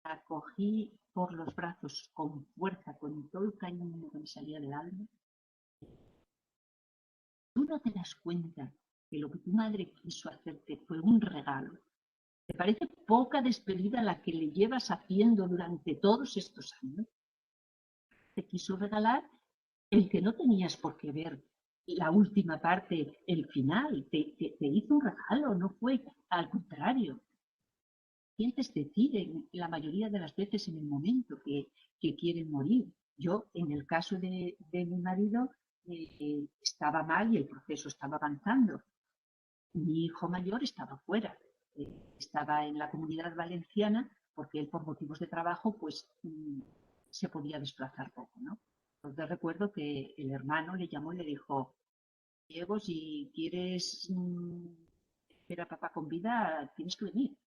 La cogí por los brazos con fuerza, con todo el cariño que me salía del alma. Tú no te das cuenta que lo que tu madre quiso hacerte fue un regalo. ¿Te parece poca despedida la que le llevas haciendo durante todos estos años? Te quiso regalar el que no tenías por qué ver la última parte, el final. Te hizo un regalo, no fue al contrario. Pacientes deciden la mayoría de las veces en el momento que quieren morir. Yo, en el caso de mi marido, estaba mal y el proceso estaba avanzando. Mi hijo mayor estaba fuera, estaba en la Comunidad Valenciana porque él por motivos de trabajo pues se podía desplazar poco, ¿no? Entonces recuerdo que el hermano le llamó y le dijo, Diego, si quieres ver a papá con vida, tienes que venir.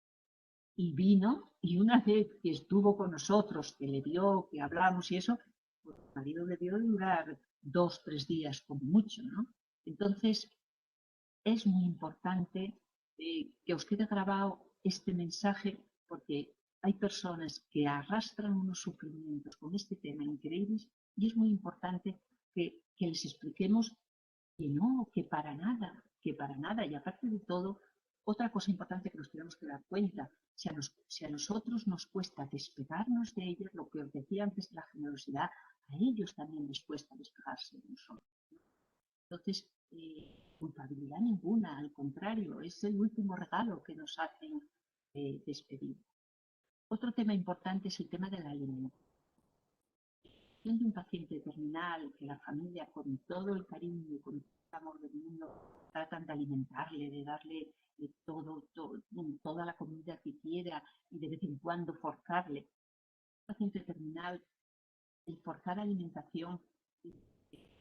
Y vino, y una vez que estuvo con nosotros, que le vio, que hablamos y eso, pues el marido debió durar 2, 3 días como mucho, ¿no? Entonces, es muy importante que os quede grabado este mensaje porque hay personas que arrastran unos sufrimientos con este tema increíbles y es muy importante que les expliquemos que no, que para nada. Y aparte de todo, otra cosa importante que nos tenemos que dar cuenta, si a nosotros nos cuesta despegarnos de ellos, lo que os decía antes de la generosidad, a ellos también les cuesta despegarse de nosotros. Entonces, culpabilidad ninguna, al contrario, es el último regalo que nos hacen despedir. Otro tema importante es el tema de la alimentación de un paciente terminal, que la familia, con todo el cariño y con todo el amor del mundo, tratan de alimentarle, de darle toda la comida que quiera y de vez en cuando forzarle. Un paciente terminal, el forzar alimentación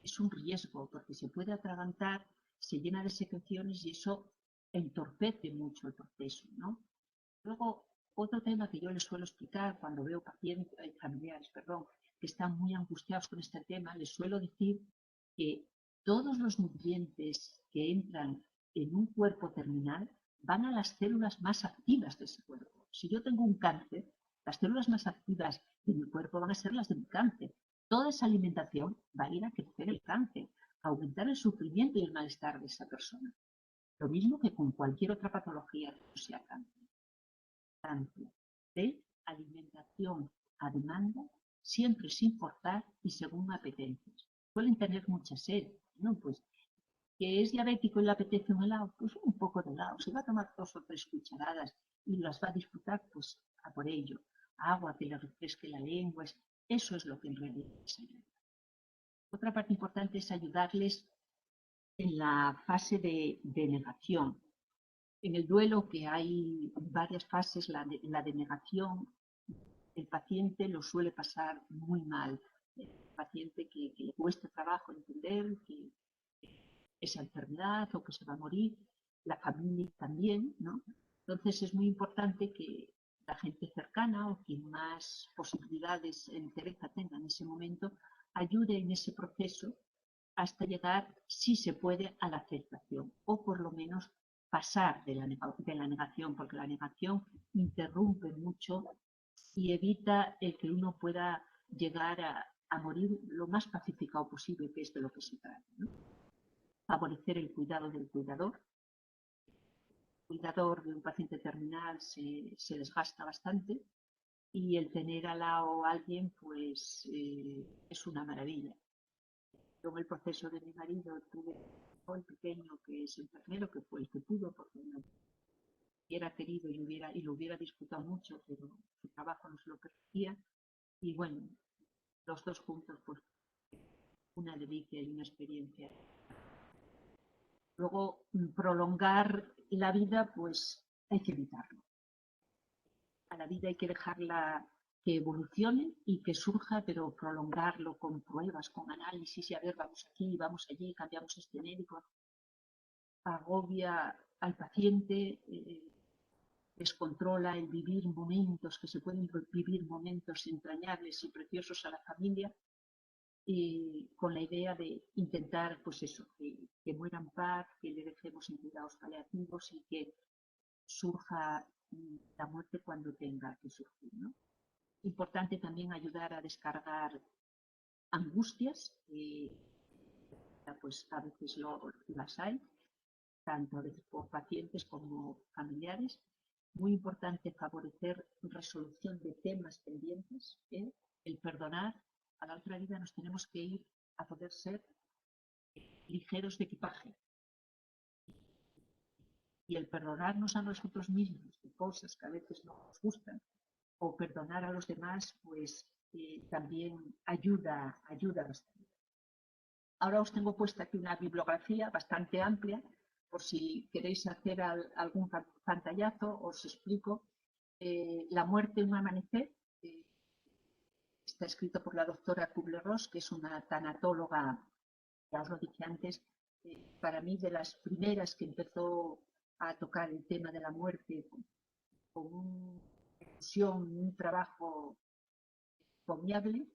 es un riesgo porque se puede atragantar, se llena de secreciones y eso entorpece mucho el proceso, ¿no? Luego, otro tema que yo les suelo explicar cuando veo pacientes, familiares, perdón, que están muy angustiados con este tema, les suelo decir que todos los nutrientes que entran en un cuerpo terminal van a las células más activas de ese cuerpo. Si yo tengo un cáncer, las células más activas de mi cuerpo van a ser las de mi cáncer. Toda esa alimentación va a ir a crecer el cáncer, a aumentar el sufrimiento y el malestar de esa persona. Lo mismo que con cualquier otra patología que no sea cáncer de alimentación a demanda, siempre sin forzar y según apetencias. Suelen tener mucha sed, ¿no? Pues que es diabético y le apetece un helado, pues un poco de helado. Se va a tomar 2 o 3 cucharadas y las va a disfrutar, pues a por ello. Agua que le refresque la lengua, eso es lo que en realidad es ayuda. Otra parte importante es ayudarles en la fase de negación. En el duelo, que hay varias fases, la de negación, el paciente lo suele pasar muy mal. El paciente que le cuesta trabajo entender que esa enfermedad o que se va a morir, la familia también, ¿no? Entonces es muy importante que la gente cercana o quien más posibilidades en cereza tenga en ese momento ayude en ese proceso hasta llegar, si se puede, a la aceptación o por lo menos pasar de la negación, porque la negación interrumpe mucho y evita el que uno pueda llegar a morir lo más pacificado posible, que es de lo que se trata, ¿no? Favorecer el cuidado del cuidador. El cuidador de un paciente terminal se desgasta bastante y el tener al lado a alguien pues es una maravilla. Yo en el proceso de mi marido tuve un pequeño que es enfermero, que fue el que pudo, porque no hubiera querido y lo hubiera disfrutado mucho, pero su trabajo no se lo permitía. Y bueno, los dos juntos, pues una delicia y una experiencia. Luego, prolongar la vida, pues hay que evitarlo. A la vida hay que dejarla que evolucione y que surja, pero prolongarlo con pruebas, con análisis y a ver, vamos aquí, vamos allí, cambiamos este médico, agobia al paciente, descontrola el vivir momentos, que se pueden vivir momentos entrañables y preciosos a la familia, y con la idea de intentar, pues eso, que muera en paz, que le dejemos en cuidados paliativos y que surja la muerte cuando tenga que surgir, ¿no? Importante también ayudar a descargar angustias, pues a veces las hay, tanto por pacientes como familiares. Muy importante favorecer resolución de temas pendientes, el perdonar. A la otra vida nos tenemos que ir a poder ser ligeros de equipaje. Y el perdonarnos a nosotros mismos de cosas que a veces no nos gustan o perdonar a los demás, pues también ayuda bastante. Ahora os tengo puesta aquí una bibliografía bastante amplia, por si queréis hacer algún pantallazo, os explico. La muerte, un amanecer, está escrito por la doctora Kubler-Ross, que es una tanatóloga, ya os lo dije antes, para mí de las primeras que empezó a tocar el tema de la muerte con una ilusión, un trabajo encomiable.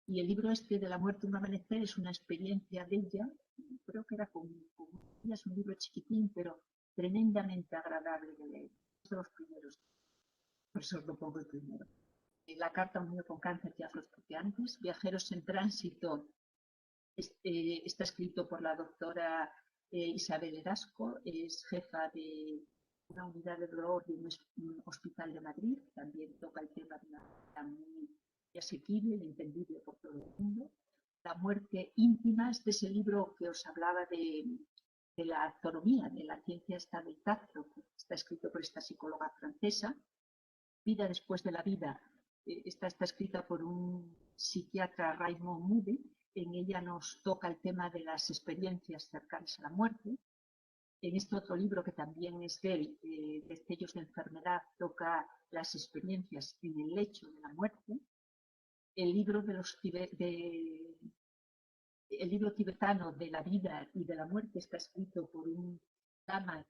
Y el libro este de La muerte un amanecer es una experiencia de ella, creo que era con ella, es un libro chiquitín, pero tremendamente agradable de leer. Es de los primeros, por eso os lo pongo el primero. La carta a un niño con cáncer, ya os lo expliqué antes. Viajeros en tránsito, está escrito por la doctora Isabel Erasco, es jefa de una unidad de dolor de un hospital de Madrid, también toca el tema de una manera muy asequible y entendible por todo el mundo. La muerte íntima es de ese libro que os hablaba de la autonomía, de la ciencia esta del tacto, que está escrito por esta psicóloga francesa. Vida después de la vida, esta está escrita por un psiquiatra, Raymond Moody. En ella nos toca el tema de las experiencias cercanas a la muerte. En este otro libro, que también es de él, Destellos de enfermedad, toca las experiencias en el lecho de la muerte. El libro, el libro tibetano de la vida y de la muerte está escrito por un lama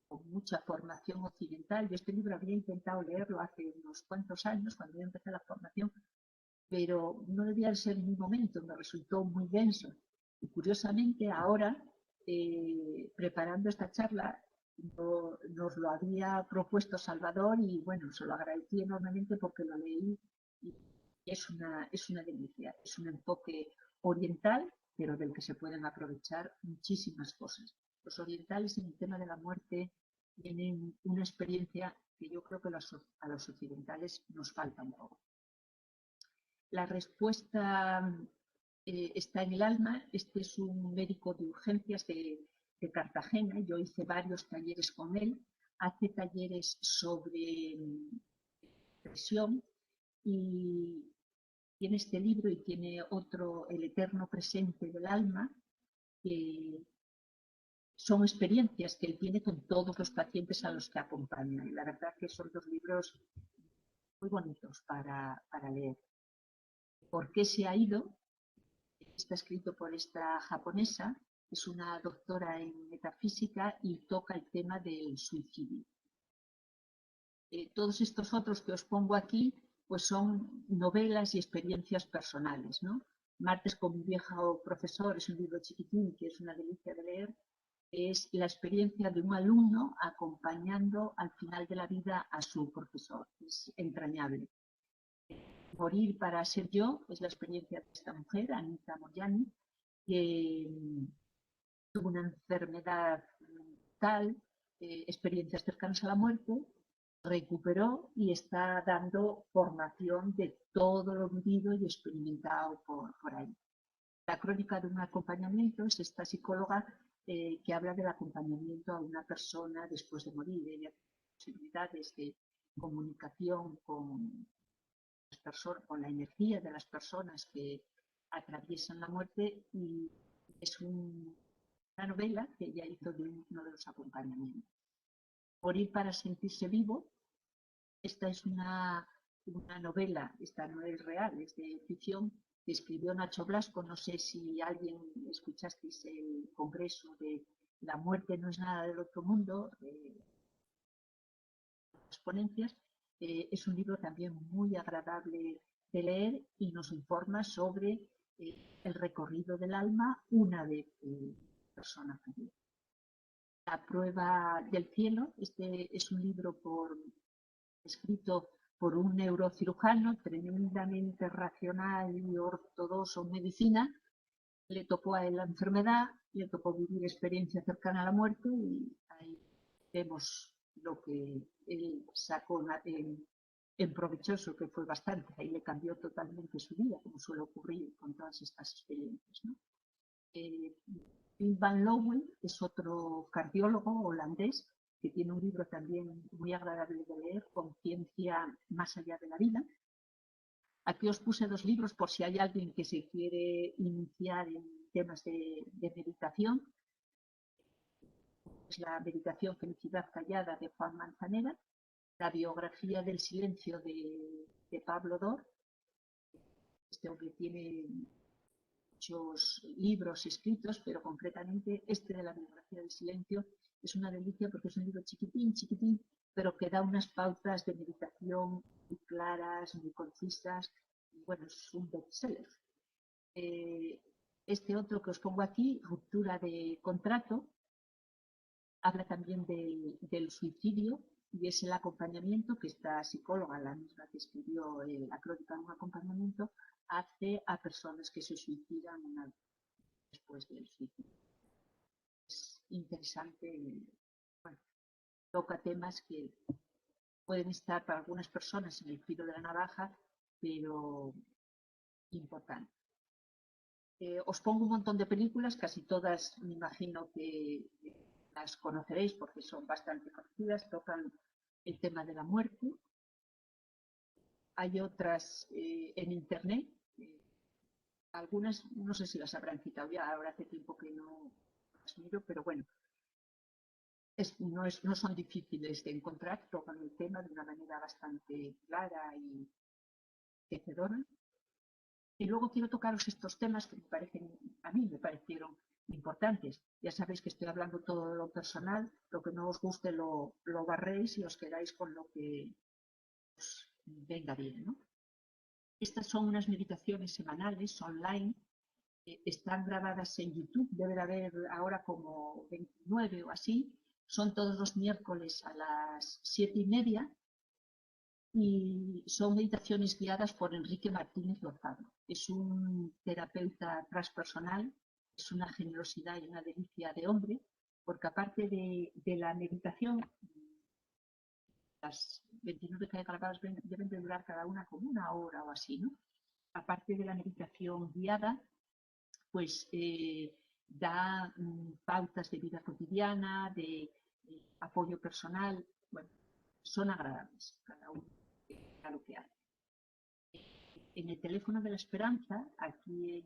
con mucha formación occidental. Yo este libro había intentado leerlo hace unos cuantos años, cuando yo empecé la formación, pero no debía de ser mi momento, me resultó muy denso. Y curiosamente ahora, preparando esta charla, nos lo había propuesto Salvador y bueno, se lo agradecí enormemente porque lo leí y es una delicia, es un enfoque oriental, pero del que se pueden aprovechar muchísimas cosas. Los orientales en el tema de la muerte tienen una experiencia que yo creo que a los occidentales nos falta un poco. La respuesta está en el alma. Este es un médico de urgencias de Cartagena. Yo hice varios talleres con él. Hace talleres sobre depresión y tiene este libro y tiene otro, El eterno presente del alma, que son experiencias que él tiene con todos los pacientes a los que acompaña. Y la verdad que son dos libros muy bonitos para leer. ¿Por qué se ha ido? Está escrito por esta japonesa, es una doctora en metafísica y toca el tema del suicidio. Todos estos otros que os pongo aquí, pues son novelas y experiencias personales, ¿no? Martes con mi viejo profesor es un libro chiquitín que es una delicia de leer, es la experiencia de un alumno acompañando al final de la vida a su profesor, es entrañable. Morir para ser yo es la experiencia de esta mujer, Anita Moyani, que tuvo una enfermedad tal, experiencias cercanas a la muerte, recuperó y está dando formación de todo lo vivido y experimentado por ahí. La crónica de un acompañamiento es esta psicóloga que habla del acompañamiento a una persona después de morir. Ella tiene posibilidades de comunicación con las personas, con la energía de las personas que atraviesan la muerte y es una novela que ella hizo de uno de los acompañamientos. Morir para sentirse vivo. Esta es una novela, esta no es real, es de ficción, que escribió Nacho Blasco. No sé si alguien escuchasteis el congreso de La muerte no es nada del otro mundo, las ponencias. Es un libro también muy agradable de leer y nos informa sobre el recorrido del alma una vez persona fallece. La prueba del cielo, este es un libro escrito por un neurocirujano tremendamente racional y ortodoxo en medicina. Le tocó a él la enfermedad, le tocó vivir experiencia cercana a la muerte y ahí vemos lo que él sacó en provechoso, que fue bastante. Ahí le cambió totalmente su vida, como suele ocurrir con todas estas experiencias, ¿no? Bill Van Lowen es otro cardiólogo holandés que tiene un libro también muy agradable de leer, Conciencia más allá de la vida. Aquí os puse dos libros por si hay alguien que se quiere iniciar en temas de meditación. Es la meditación Felicidad Callada de Juan Manzanera, la biografía del silencio de Pablo Dor. Este hombre tiene muchos libros escritos, pero concretamente este de la biografía del silencio es una delicia porque es un libro chiquitín, chiquitín, pero que da unas pautas de meditación muy claras, muy concisas. Y bueno, es un bestseller. Este otro que os pongo aquí, Ruptura de contrato, habla también del suicidio y es el acompañamiento que esta psicóloga, la misma que escribió la crónica de un acompañamiento, hace a personas que se suicidan después del suicidio. Es interesante, bueno, toca temas que pueden estar para algunas personas en el filo de la navaja, pero importante. Os pongo un montón de películas, casi todas me imagino que las conoceréis porque son bastante conocidas, tocan el tema de la muerte. Hay otras en internet, algunas no sé si las habrán quitado ya, ahora hace tiempo que no las miro, pero bueno, no son difíciles de encontrar, tocan el tema de una manera bastante clara y enriquecedora. Y luego quiero tocaros estos temas que a mí me parecieron importantes. Ya sabéis que estoy hablando todo de lo personal, lo que no os guste lo barréis y os quedáis con lo que os venga bien, ¿no? Estas son unas meditaciones semanales online, están grabadas en YouTube, debe de haber ahora como 29 o así, son todos los miércoles a las 7:30 y son meditaciones guiadas por Enrique Martínez Lozano. Es un terapeuta transpersonal, es una generosidad y una delicia de hombre, porque aparte de la meditación, las 29 que hay grabadas deben de durar cada una como una hora o así, ¿no? Aparte de la meditación guiada, pues da pautas de vida cotidiana, de apoyo personal, bueno, son agradables cada uno a lo que hace. En el teléfono de la esperanza, aquí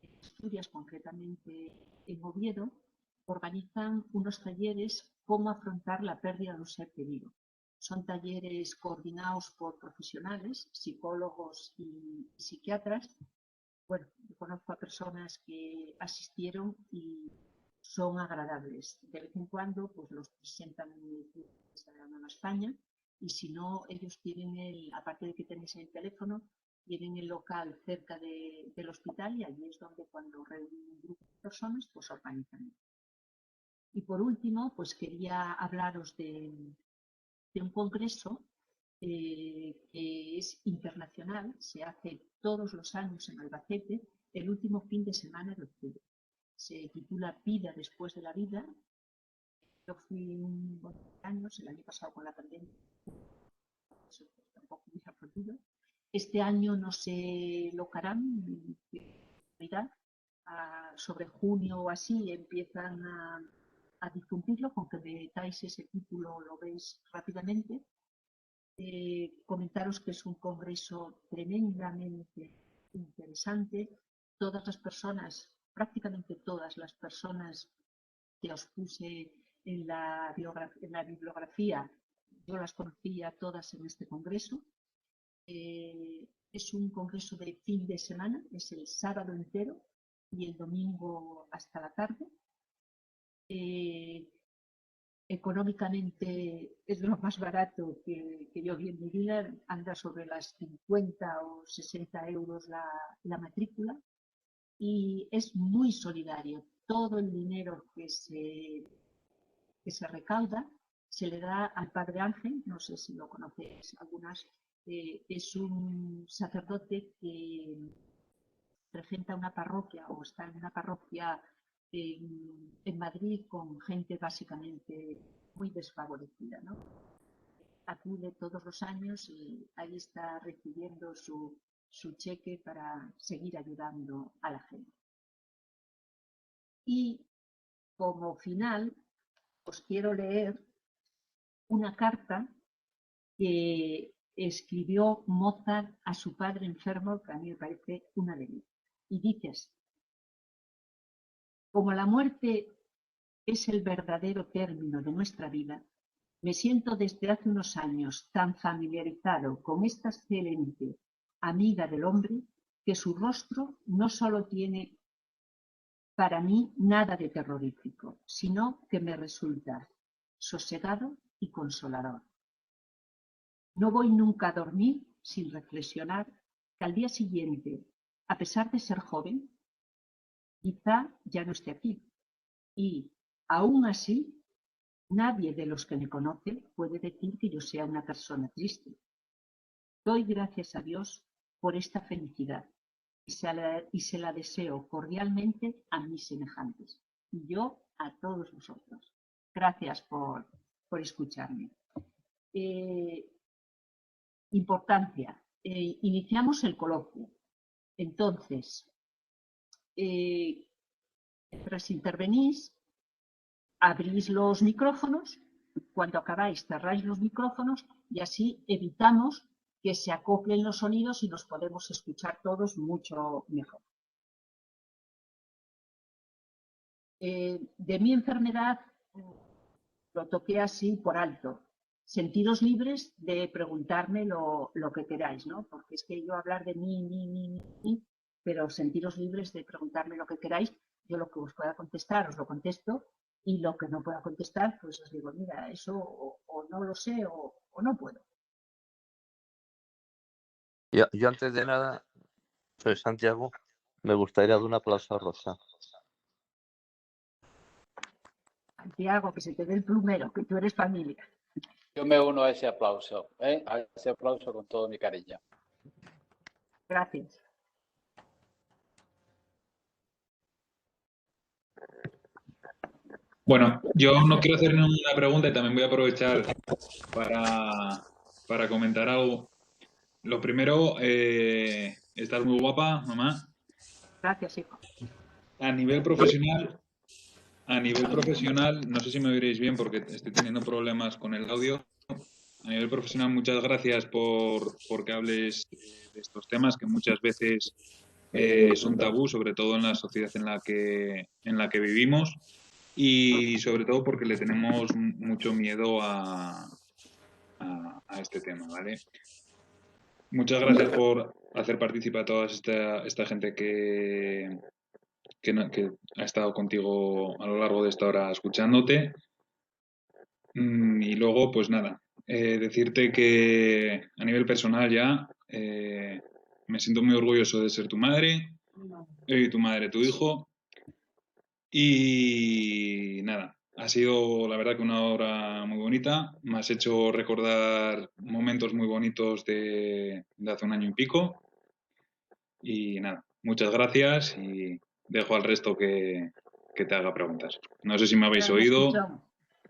en Asturias, concretamente en Oviedo, organizan unos talleres cómo afrontar la pérdida de un ser querido. Son talleres coordinados por profesionales, psicólogos y psiquiatras. Bueno, yo conozco a personas que asistieron y son agradables. De vez en cuando pues los presentan en España y si no, ellos tienen aparte de que tenéis el teléfono, tienen el local cerca del hospital y allí es donde cuando reúnen un grupo de personas pues organizan. Y por último, pues quería hablaros de un congreso que es internacional, se hace todos los años en Albacete, el último fin de semana de octubre. Se titula Vida después de la vida. Yo fui unos años, el año pasado con la pandemia, eso tampoco me ha podido. Este año no se locarán, sobre junio o así empiezan a difundirlo, con que metáis ese título lo veis rápidamente. Comentaros que es un congreso tremendamente interesante. Todas las personas, prácticamente todas las personas que os puse en la bibliografía, yo las conocía todas en este congreso. Es un congreso de fin de semana, es el sábado entero y el domingo hasta la tarde. Económicamente es lo más barato que yo vi en mi vida, anda sobre las 50 o 60 euros la matrícula y es muy solidario. Todo el dinero que se recauda se le da al Padre Ángel, no sé si lo conocéis algunas, es un sacerdote que regenta una parroquia o está en una parroquia en Madrid con gente básicamente muy desfavorecida, ¿no? Acude todos los años y ahí está recibiendo su cheque para seguir ayudando a la gente. Y como final os quiero leer una carta que escribió Mozart a su padre enfermo, que a mí me parece una delicia. Y dice así: como la muerte es el verdadero término de nuestra vida, me siento desde hace unos años tan familiarizado con esta excelente amiga del hombre que su rostro no solo tiene para mí nada de terrorífico, sino que me resulta sosegado y consolador. No voy nunca a dormir sin reflexionar que al día siguiente, a pesar de ser joven, quizá ya no esté aquí. Y, aún así, nadie de los que me conoce puede decir que yo sea una persona triste. Doy gracias a Dios por esta felicidad y se la deseo cordialmente a mis semejantes y yo a todos vosotros. Gracias por escucharme. Importancia. Iniciamos el coloquio. Entonces, mientras intervenís, abrís los micrófonos. Cuando acabáis, cerráis los micrófonos y así evitamos que se acoplen los sonidos y nos podemos escuchar todos mucho mejor. De mi enfermedad lo toqué así por alto. Sentiros libres de preguntarme lo que queráis, ¿no? Porque es que yo hablar de mí, pero sentiros libres de preguntarme lo que queráis. Yo lo que os pueda contestar, os lo contesto, y lo que no pueda contestar, pues os digo, mira, eso o no lo sé o no puedo. Yo antes de nada, soy Santiago, me gustaría dar un aplauso a Rosa. Santiago, que se te dé el plumero, que tú eres familia. Yo me uno a ese aplauso con todo mi cariño. Gracias. Bueno, yo no quiero hacer ninguna pregunta y también voy a aprovechar para comentar algo. Lo primero, estás muy guapa, mamá. Gracias, hijo. A nivel profesional, no sé si me oiréis bien porque estoy teniendo problemas con el audio. A nivel profesional, muchas gracias por que hables de estos temas que muchas veces son tabú, sobre todo en la sociedad en la que vivimos. Y sobre todo porque le tenemos mucho miedo a este tema, ¿vale? Muchas gracias por hacer participar a toda esta gente que ha estado contigo a lo largo de esta hora escuchándote. Y luego, pues nada, decirte que a nivel personal ya me siento muy orgulloso de ser tu madre, tu madre, tu hijo. Y nada, ha sido la verdad que una hora muy bonita. Me has hecho recordar momentos muy bonitos de hace un año y pico. Y nada, muchas gracias y dejo al resto que te haga preguntas. No sé si me habéis Gracias, oído, Pichón.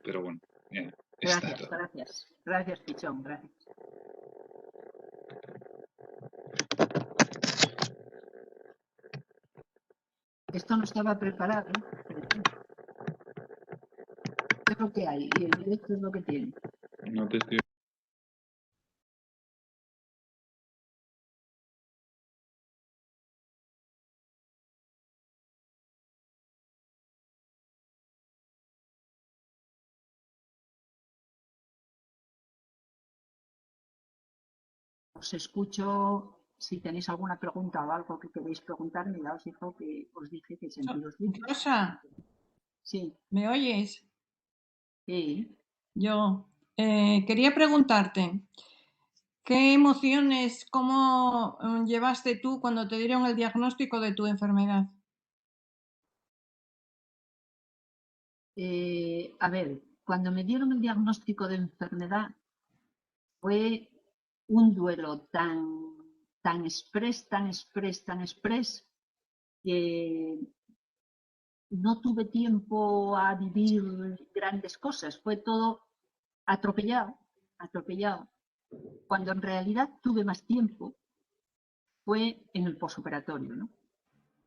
pero bueno, ya está todo. Gracias. Gracias, Pichón. Gracias. Esto no estaba preparado. Es lo que hay y el directo es lo que tiene. No te estoy... Os escucho, si tenéis alguna pregunta o algo que queréis preguntarme, ya os digo que os dije que sentiros libres. Rosa, Sí. ¿me oyes? Sí. Yo quería preguntarte, ¿qué emociones, cómo llevaste tú cuando te dieron el diagnóstico de tu enfermedad? A ver, cuando me dieron el diagnóstico de enfermedad fue un duelo tan express, que no tuve tiempo a vivir grandes cosas. Fue todo atropellado. Cuando en realidad tuve más tiempo fue en el posoperatorio, ¿no?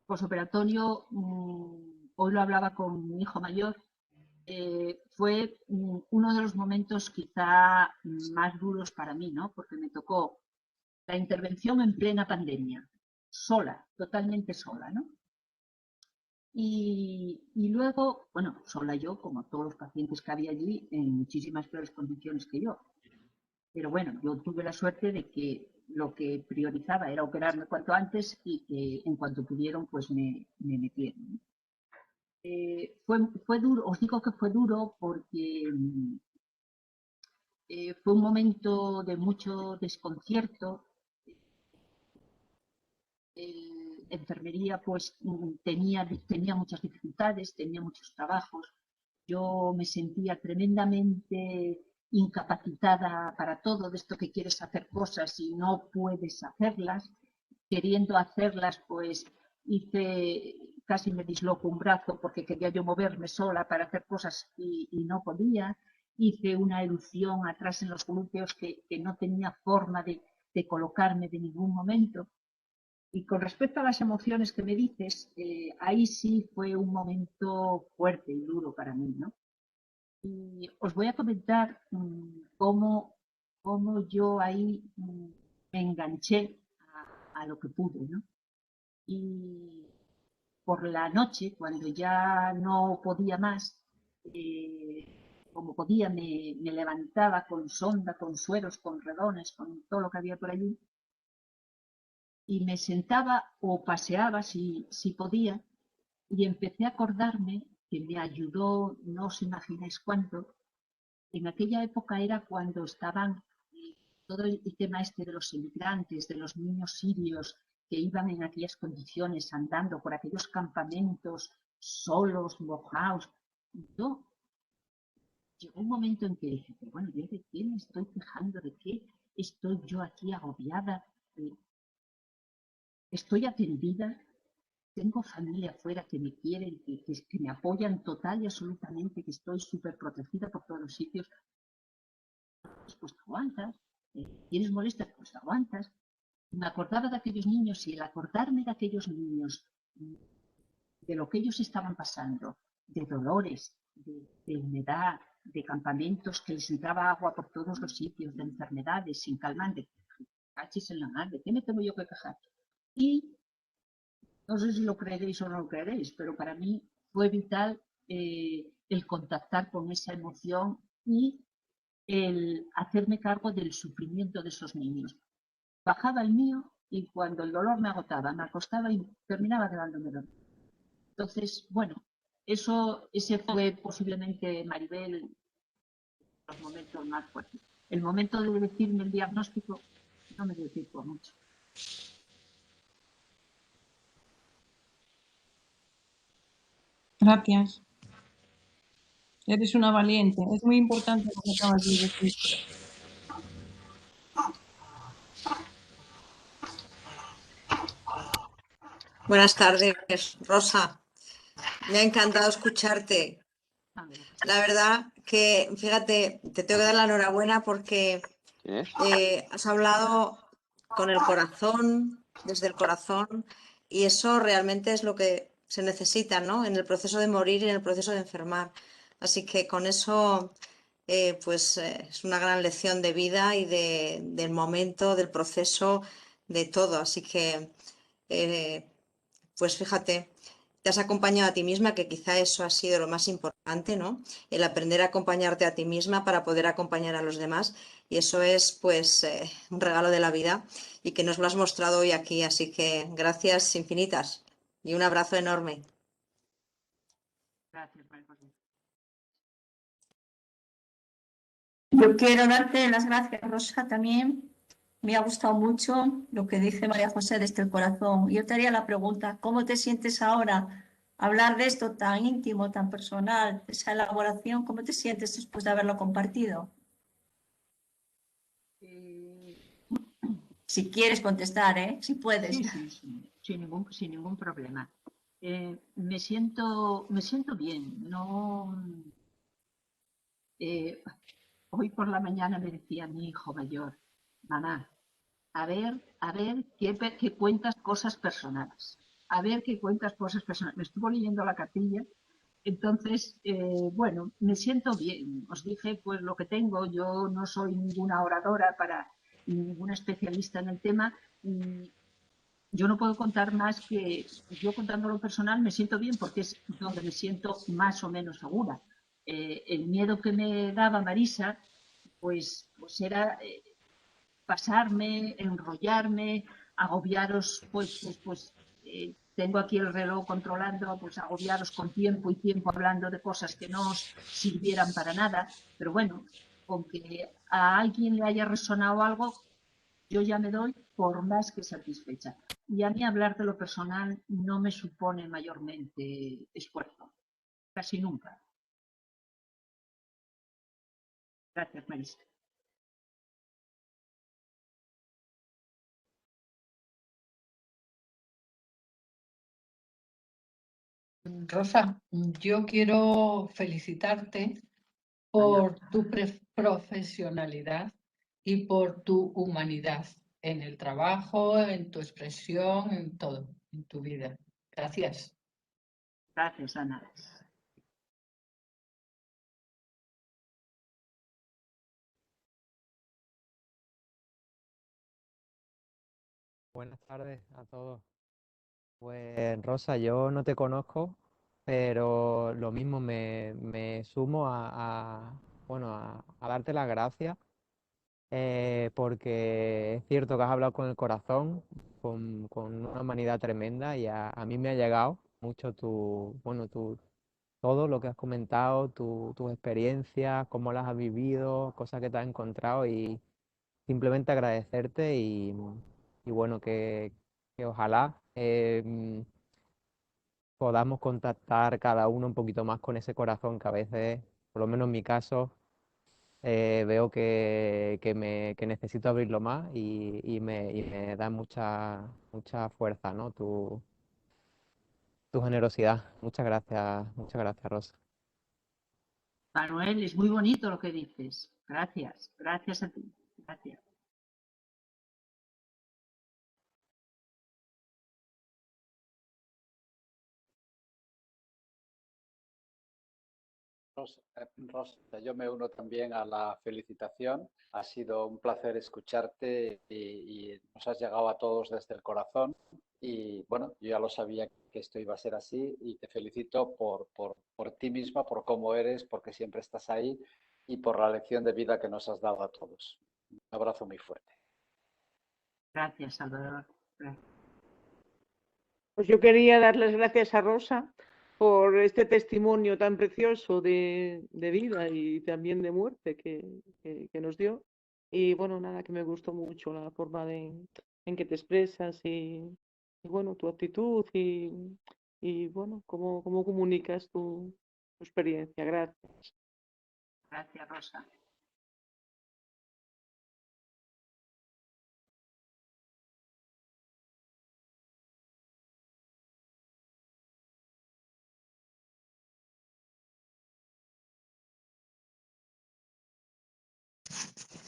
Posoperatorio, hoy lo hablaba con mi hijo mayor, fue uno de los momentos quizá más duros para mí, ¿no? Porque me tocó la intervención en plena pandemia, sola, totalmente sola, ¿no? Y luego, bueno, sola yo, como todos los pacientes que había allí, en muchísimas peores condiciones que yo. Pero bueno, yo tuve la suerte de que lo que priorizaba era operarme cuanto antes y que en cuanto pudieron pues me metieron. Fue duro, os digo que fue duro porque fue un momento de mucho desconcierto. Enfermería pues tenía muchas dificultades, tenía muchos trabajos. Yo me sentía tremendamente incapacitada para todo, de esto que quieres hacer cosas y no puedes hacerlas. Queriendo hacerlas, pues casi me disloco un brazo porque quería yo moverme sola para hacer cosas y no podía. Hice una erupción atrás en los glúteos que no tenía forma de colocarme de ningún momento. Y con respecto a las emociones que me dices, ahí sí fue un momento fuerte y duro para mí, ¿no? Y os voy a comentar cómo yo ahí me enganché a lo que pude, ¿no? Y por la noche, cuando ya no podía más, como podía, me levantaba con sonda, con sueros, con redones, con todo lo que había por allí, y me sentaba o paseaba si podía, y empecé a acordarme que me ayudó, no os imagináis cuánto. En aquella época era cuando estaban todo el tema este de los inmigrantes, de los niños sirios que iban en aquellas condiciones andando por aquellos campamentos solos, mojados. Yo llegó un momento en que dije, pero bueno, ¿yo de qué me estoy quejando? ¿De qué estoy yo aquí agobiada? Estoy atendida, tengo familia afuera que me quieren, que me apoyan total y absolutamente, que estoy súper protegida por todos los sitios. Pues te aguantas, tienes molestias, pues te aguantas. Me acordaba de aquellos niños y el acordarme de aquellos niños, de lo que ellos estaban pasando, de dolores, de humedad, de campamentos que les entraba agua por todos los sitios, de enfermedades sin calmante. Cachis en la madre, ¿qué me tengo yo que quejar? Y no sé si lo creeréis o no lo creeréis, pero para mí fue vital el contactar con esa emoción y el hacerme cargo del sufrimiento de esos niños. Bajaba el mío y cuando el dolor me agotaba, me acostaba y terminaba quedándome dormida. Entonces, bueno, ese fue posiblemente, Maribel, los momentos más fuertes. El momento de decirme el diagnóstico no me dio tiempo mucho. Gracias. Eres una valiente. Es muy importante lo que acabas de decir. Buenas tardes, Rosa. Me ha encantado escucharte. La verdad que, fíjate, te tengo que dar la enhorabuena porque has hablado con el corazón, desde el corazón, y eso realmente es lo que se necesita, ¿no? En el proceso de morir y en el proceso de enfermar. Así que con eso, es una gran lección de vida y del momento, del proceso, de todo. Así que, pues fíjate, te has acompañado a ti misma, que quizá eso ha sido lo más importante, ¿no? El aprender a acompañarte a ti misma para poder acompañar a los demás. Y eso es, pues, un regalo de la vida y que nos lo has mostrado hoy aquí. Así que gracias infinitas y un abrazo enorme. Gracias, María José. Yo quiero darte las gracias, Rosa, también. Me ha gustado mucho lo que dice María José desde el corazón. Yo te haría la pregunta, ¿cómo te sientes ahora? Hablar de esto tan íntimo, tan personal, esa elaboración, ¿cómo te sientes después de haberlo compartido? Si quieres contestar, ¿eh? Si puedes. Sí, sin ningún problema. Me siento bien. No, hoy por la mañana me decía mi hijo mayor, mamá, a ver qué cuentas cosas personales. A ver qué cuentas cosas personales. Me estuvo leyendo la cartilla. Entonces, bueno, me siento bien. Os dije pues lo que tengo. Yo no soy ninguna oradora ninguna especialista en el tema. Yo no puedo contar más que yo contando lo personal me siento bien porque es donde me siento más o menos segura. El miedo que me daba Marisa, pues era pasarme, enrollarme, agobiaros, tengo aquí el reloj controlando, pues agobiaros con tiempo y tiempo hablando de cosas que no os sirvieran para nada, pero bueno, con que a alguien le haya resonado algo, yo ya me doy por más que satisfecha. Y a mí hablar de lo personal no me supone mayormente esfuerzo, casi nunca. Gracias, Marisa. Rosa, yo quiero felicitarte por tu profesionalidad y por tu humanidad en el trabajo, en tu expresión, en todo, en tu vida. Gracias. Gracias, Ana. Buenas tardes a todos. Pues Rosa, yo no te conozco, pero lo mismo me sumo bueno, a darte las gracias, porque es cierto que has hablado con el corazón, con una humanidad tremenda y a mí me ha llegado mucho todo lo que has comentado, tus experiencias, cómo las has vivido, cosas que te has encontrado y simplemente agradecerte y bueno, que ojalá podamos contactar cada uno un poquito más con ese corazón que a veces, por lo menos en mi caso, veo que necesito abrirlo más y me da mucha fuerza, ¿no? Tu generosidad. Muchas gracias, Rosa. Manuel, es muy bonito lo que dices. Gracias, gracias a ti. Gracias. Rosa, yo me uno también a la felicitación. Ha sido un placer escucharte y nos has llegado a todos desde el corazón. Y bueno, yo ya lo sabía que esto iba a ser así y te felicito por ti misma, por cómo eres, porque siempre estás ahí y por la lección de vida que nos has dado a todos. Un abrazo muy fuerte. Gracias, Salvador. Gracias. Pues yo quería dar las gracias a Rosa por este testimonio tan precioso de vida y también de muerte que nos dio. Y bueno, nada, que me gustó mucho la forma en que te expresas y bueno, tu actitud y bueno, cómo comunicas tu experiencia. Gracias. Gracias, Rosa.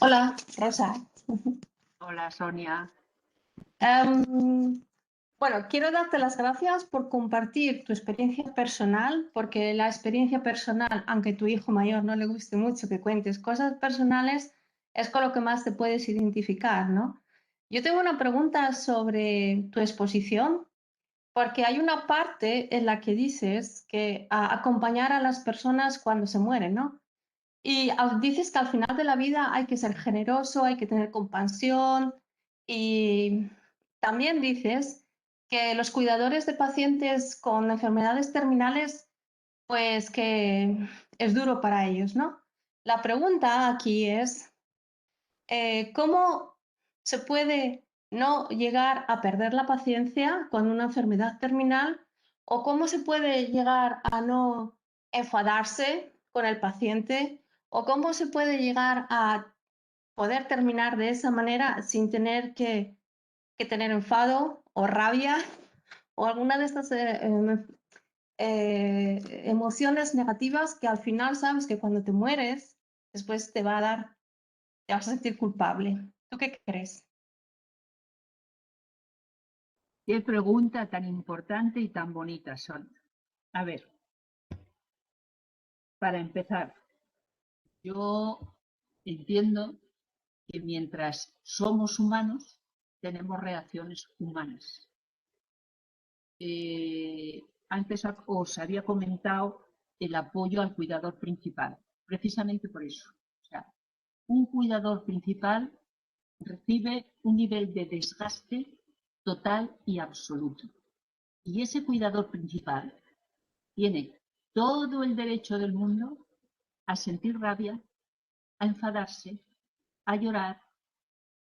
Hola, Rosa. Hola, Sonia. Bueno, quiero darte las gracias por compartir tu experiencia personal, porque la experiencia personal, aunque tu hijo mayor no le guste mucho que cuentes cosas personales, es con lo que más te puedes identificar, ¿no? Yo tengo una pregunta sobre tu exposición, porque hay una parte en la que dices que acompañar a las personas cuando se mueren, ¿no? Y dices que al final de la vida hay que ser generoso, hay que tener compasión y también dices que los cuidadores de pacientes con enfermedades terminales, pues que es duro para ellos, ¿no? La pregunta aquí es, ¿cómo se puede no llegar a perder la paciencia con una enfermedad terminal o cómo se puede llegar a no enfadarse con el paciente o cómo se puede llegar a poder terminar de esa manera sin tener que tener enfado o rabia o alguna de estas emociones negativas que al final sabes que cuando te mueres después te va a dar, te vas a sentir culpable. ¿Tú qué crees? Qué pregunta tan importante y tan bonita, Sonia. A ver, para empezar, yo entiendo que mientras somos humanos, tenemos reacciones humanas. Antes os había comentado el apoyo al cuidador principal, precisamente por eso. O sea, un cuidador principal recibe un nivel de desgaste total y absoluto. Y ese cuidador principal tiene todo el derecho del mundo a sentir rabia, a enfadarse, a llorar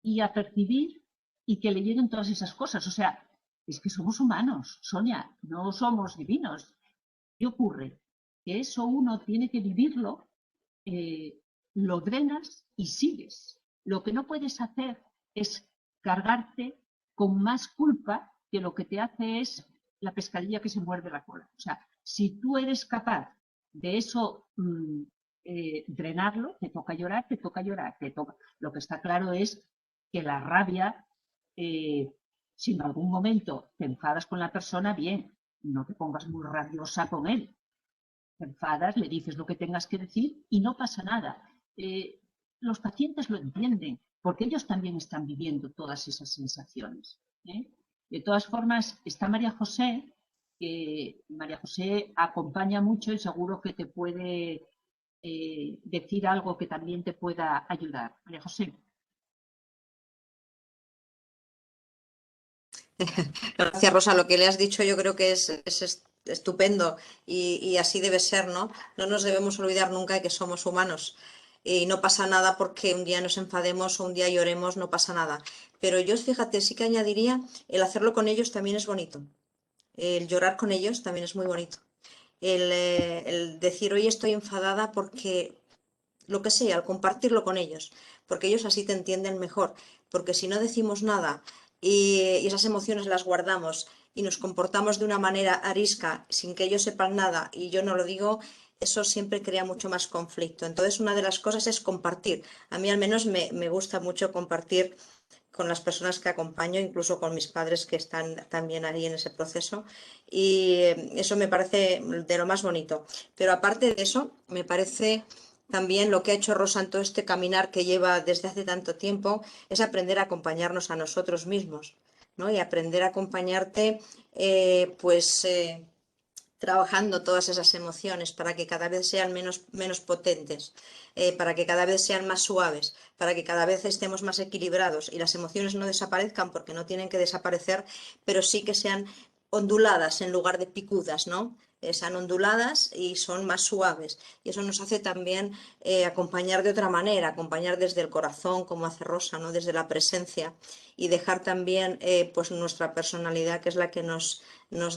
y a percibir y que le lleguen todas esas cosas. O sea, es que somos humanos, Sonia, no somos divinos. ¿Qué ocurre? Que eso uno tiene que vivirlo, lo drenas y sigues. Lo que no puedes hacer es cargarte con más culpa que lo que te hace es la pescadilla que se muerde la cola. O sea, si tú eres capaz de eso drenarlo, te toca llorar, te toca llorar, te toca. Lo que está claro es que la rabia, si en algún momento te enfadas con la persona, bien, no te pongas muy rabiosa con él. Te enfadas, le dices lo que tengas que decir y no pasa nada. Los pacientes lo entienden, porque ellos también están viviendo todas esas sensaciones. De todas formas, está María José, que María José acompaña mucho y seguro que te puede decir algo que también te pueda ayudar. María José. Gracias, Rosa. Lo que le has dicho yo creo que es estupendo y así debe ser, ¿no? No nos debemos olvidar nunca de que somos humanos y no pasa nada porque un día nos enfademos o un día lloremos, no pasa nada. Pero yo, fíjate, sí que añadiría, el hacerlo con ellos también es bonito. El llorar con ellos también es muy bonito. El decir, hoy estoy enfadada porque lo que sea, al compartirlo con ellos, porque ellos así te entienden mejor, porque si no decimos nada y esas emociones las guardamos y nos comportamos de una manera arisca sin que ellos sepan nada y yo no lo digo, eso siempre crea mucho más conflicto. Entonces, una de las cosas es compartir. A mí al menos me gusta mucho compartir con las personas que acompaño, incluso con mis padres que están también ahí en ese proceso. Y eso me parece de lo más bonito. Pero aparte de eso, me parece también lo que ha hecho Rosa en todo este caminar que lleva desde hace tanto tiempo, es aprender a acompañarnos a nosotros mismos, ¿no? Y aprender a acompañarte, trabajando todas esas emociones para que cada vez sean menos potentes, para que cada vez sean más suaves, para que cada vez estemos más equilibrados y las emociones no desaparezcan porque no tienen que desaparecer, pero sí que sean onduladas en lugar de picudas, ¿no? Sean onduladas y son más suaves. Y eso nos hace también acompañar de otra manera, acompañar desde el corazón, como hace Rosa, ¿no? Desde la presencia y dejar también pues nuestra personalidad, que es la que nos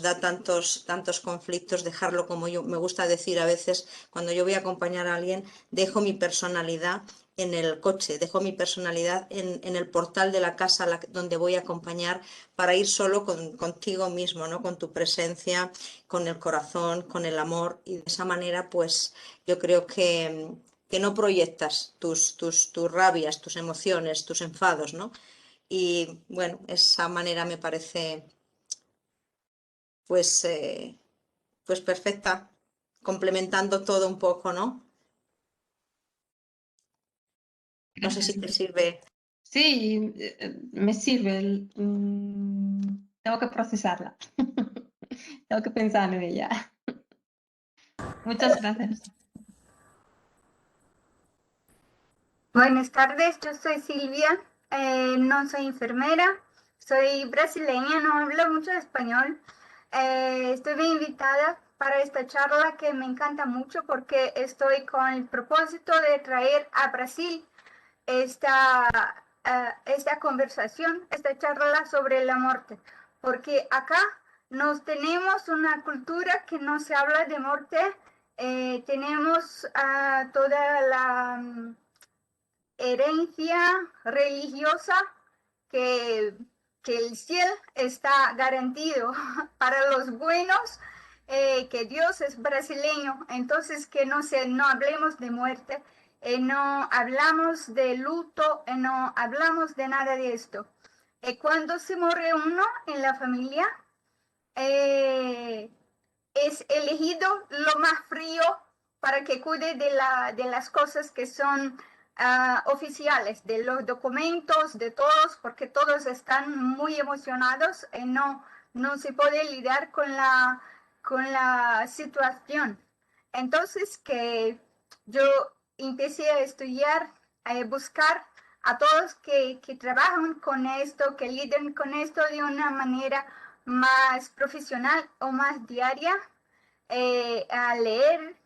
da tantos conflictos, dejarlo, como yo me gusta decir a veces, cuando yo voy a acompañar a alguien, dejo mi personalidad en el coche, dejo mi personalidad en el portal de la casa donde voy a acompañar para ir solo contigo mismo, ¿no? Con tu presencia, con el corazón, con el amor y de esa manera pues yo creo que no proyectas tus rabias, tus emociones, tus enfados, ¿no? Y bueno, esa manera me parece pues perfecta, complementando todo un poco, ¿no? No sé si te sirve. Sí, me sirve. Tengo que procesarla. Tengo que pensar en ella. Muchas gracias. Buenas tardes, yo soy Silvia, no soy enfermera, soy brasileña, no hablo mucho español. Estoy bien invitada para esta charla que me encanta mucho porque estoy con el propósito de traer a Brasil esta conversación, esta charla sobre la muerte, porque acá nos tenemos una cultura que no se habla de muerte, tenemos toda la herencia religiosa que el cielo está garantido para los buenos, que Dios es brasileño, entonces que no hablemos de muerte, no hablamos de luto, no hablamos de nada de esto. Cuando se muere uno en la familia, es elegido lo más frío para que cuide de las cosas que son oficiales, de los documentos, de todos, porque todos están muy emocionados y no se puede lidiar con la situación. Entonces que yo empecé a estudiar, a buscar a todos que trabajan con esto, que lidian con esto de una manera más profesional o más diaria, a leer,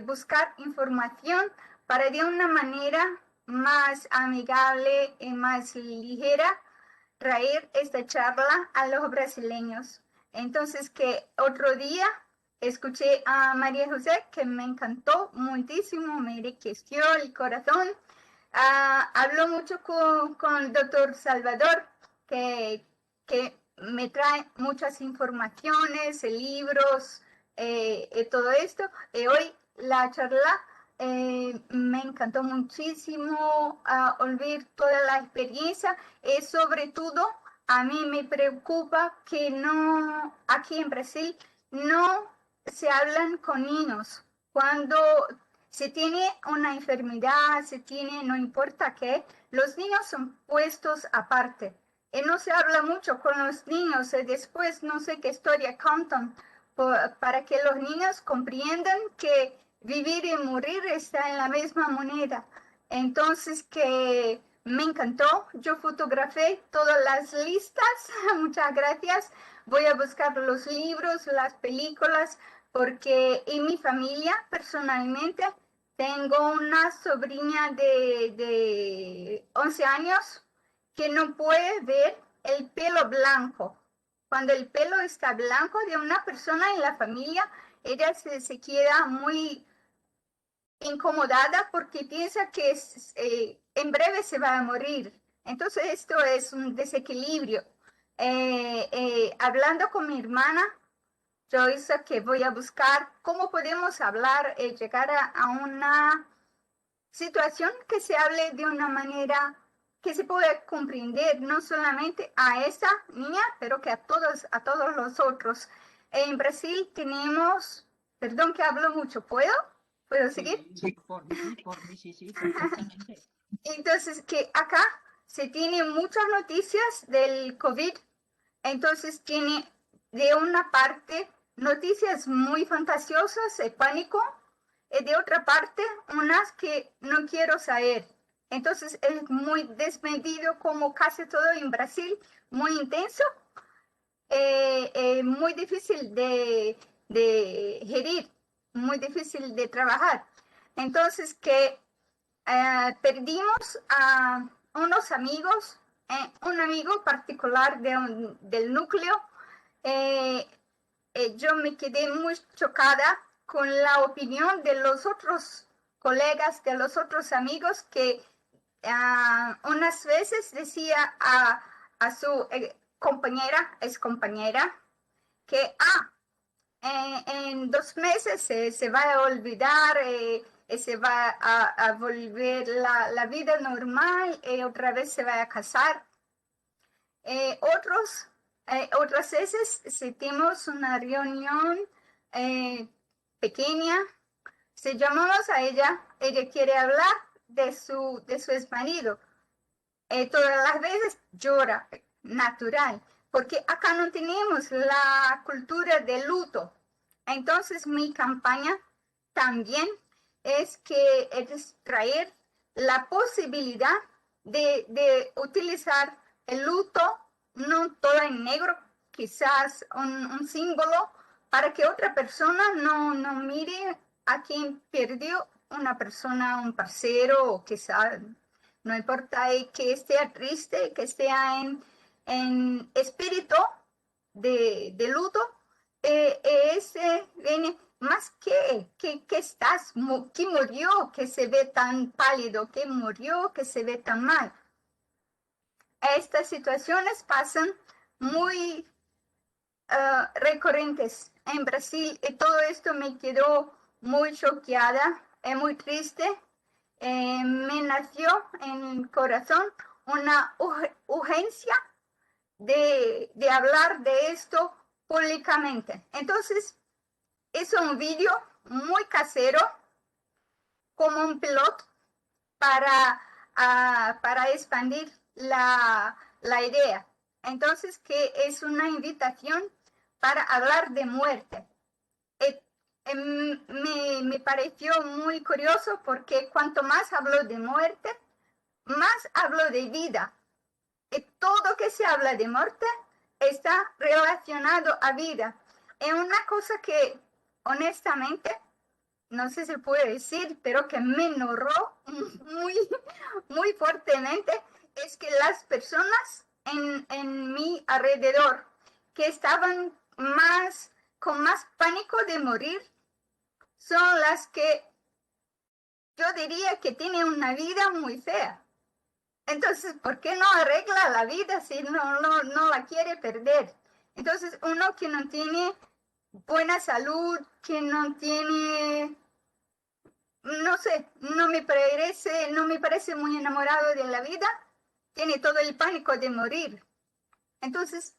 buscar información para de una manera más amigable y más ligera traer esta charla a los brasileños. Entonces, que otro día escuché a María José, que me encantó muchísimo, me enriqueció el corazón. Habló mucho con el doctor Salvador, que me trae muchas informaciones, libros, todo esto. Hoy la charla me encantó muchísimo oír toda la experiencia. Sobre todo, a mí me preocupa que no, aquí en Brasil, no se hablan con niños. Cuando se tiene una enfermedad, se tiene, no importa qué, los niños son puestos aparte. No se habla mucho con los niños. Después, no sé qué historia contan para que los niños comprendan que vivir y morir está en la misma moneda. Entonces, que me encantó. Yo fotografié todas las listas. Muchas gracias. Voy a buscar los libros, las películas, porque en mi familia, personalmente, tengo una sobrina de 11 años que no puede ver el pelo blanco. Cuando el pelo está blanco de una persona en la familia, ella se queda muy incomodada porque piensa que en breve se va a morir. Entonces esto es un desequilibrio. Hablando con mi hermana, yo hice que voy a buscar cómo podemos hablar, llegar a una situación que se hable de una manera que se pueda comprender, no solamente a esa niña, pero que a todos los otros. En Brasil tenemos, perdón que hablo mucho, ¿puedo seguir? Sí, por mí, sí, perfectamente. Entonces, que acá se tienen muchas noticias del COVID, entonces tiene de una parte noticias muy fantasiosas, pánico, y de otra parte unas que no quiero saber. Entonces es muy desmedido, como casi todo en Brasil, muy intenso, muy difícil de gerir, muy difícil de trabajar. Entonces que perdimos a unos amigos, un amigo particular del núcleo. Yo me quedé muy chocada con la opinión de los otros colegas, de los otros amigos, que unas veces decía a su ex compañera, que en 2 meses se va a olvidar, se va a volver la vida normal, otra vez se va a casar. Otras veces tenemos una reunión pequeña, se llamamos a ella quiere hablar de su exmarido. Todas las veces llora, natural, porque acá no tenemos la cultura de luto. Entonces mi campaña también es traer la posibilidad de utilizar el luto, no todo en negro, quizás un símbolo, para que otra persona no mire a quien perdió una persona, un parcero, o quizás, no importa que esté triste, que esté en espíritu de luto, viene más que estás, que murió, que se ve tan pálido, que murió, que se ve tan mal. Estas situaciones pasan muy recurrentes en Brasil, y todo esto me quedó muy choqueada, muy triste. Me nació en el corazón una urgencia de hablar de esto públicamente. Entonces, es un vídeo muy casero, como un piloto, para expandir la idea. Entonces, que es una invitación para hablar de muerte. Me pareció muy curioso, porque cuanto más hablo de muerte, más hablo de vida. Y todo que se habla de muerte está relacionado a vida. Es una cosa que, honestamente, no sé si se puede decir, pero que me enojó muy fuertemente, es que las personas en mi alrededor que estaban con más pánico de morir son las que yo diría que tienen una vida muy fea. Entonces, ¿por qué no arregla la vida si no la quiere perder? Entonces, uno que no tiene buena salud, que no tiene, no sé, no me parece muy enamorado de la vida, tiene todo el pánico de morir. Entonces,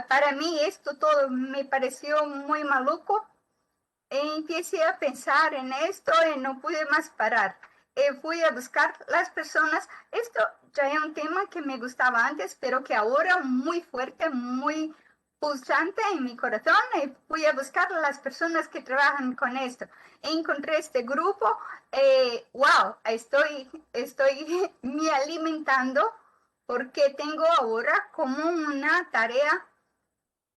para mí esto todo me pareció muy maluco. Empecé a pensar en esto y no pude más parar. Fui a buscar las personas. Esto ya es un tema que me gustaba antes, pero que ahora muy fuerte, muy pulsante en mi corazón. Fui a buscar a las personas que trabajan con esto. Encontré este grupo. Wow, estoy me alimentando porque tengo ahora como una tarea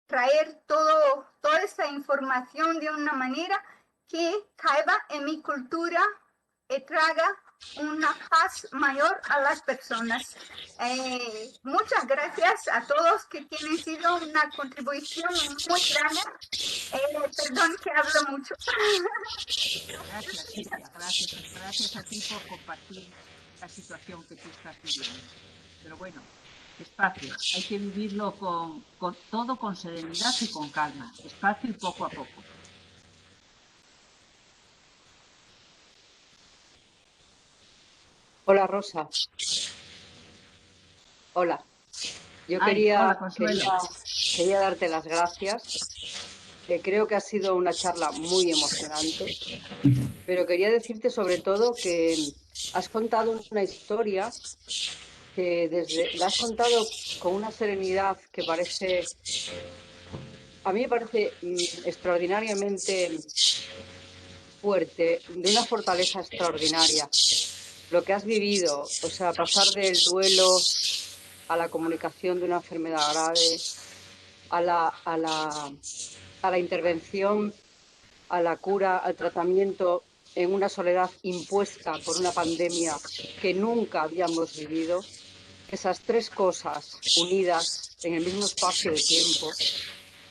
traer toda esta información de una manera que caiga en mi cultura y traiga una paz mayor a las personas. Muchas gracias a todos que tienen sido una contribución muy grande. Perdón que hablo mucho. Gracias, Silvia. Gracias a ti por compartir la situación que tú estás viviendo. Pero bueno, despacio, hay que vivirlo todo con serenidad y con calma, despacio y poco a poco. Hola, Rosa. Hola. Yo quería darte las gracias. Creo que ha sido una charla muy emocionante, pero quería decirte sobre todo que has contado una historia que la has contado con una serenidad que a mí me parece extraordinariamente fuerte, de una fortaleza extraordinaria. Lo que has vivido, o sea, pasar del duelo a la comunicación de una enfermedad grave, a la intervención, a la cura, al tratamiento en una soledad impuesta por una pandemia que nunca habíamos vivido. Esas tres cosas unidas en el mismo espacio de tiempo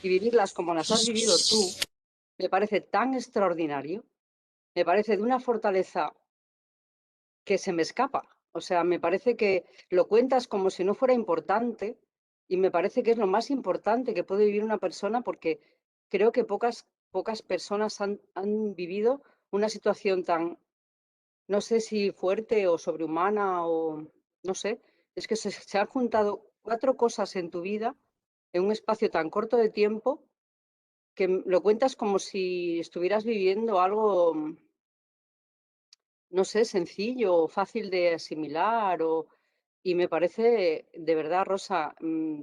y vivirlas como las has vivido tú, me parece tan extraordinario, me parece de una fortaleza que se me escapa. O sea, me parece que lo cuentas como si no fuera importante y me parece que es lo más importante que puede vivir una persona porque creo que pocas personas han vivido una situación tan, no sé si fuerte o sobrehumana o no sé. Es que se han juntado 4 cosas en tu vida en un espacio tan corto de tiempo que lo cuentas como si estuvieras viviendo algo, no sé, sencillo, fácil de asimilar y me parece de verdad, Rosa,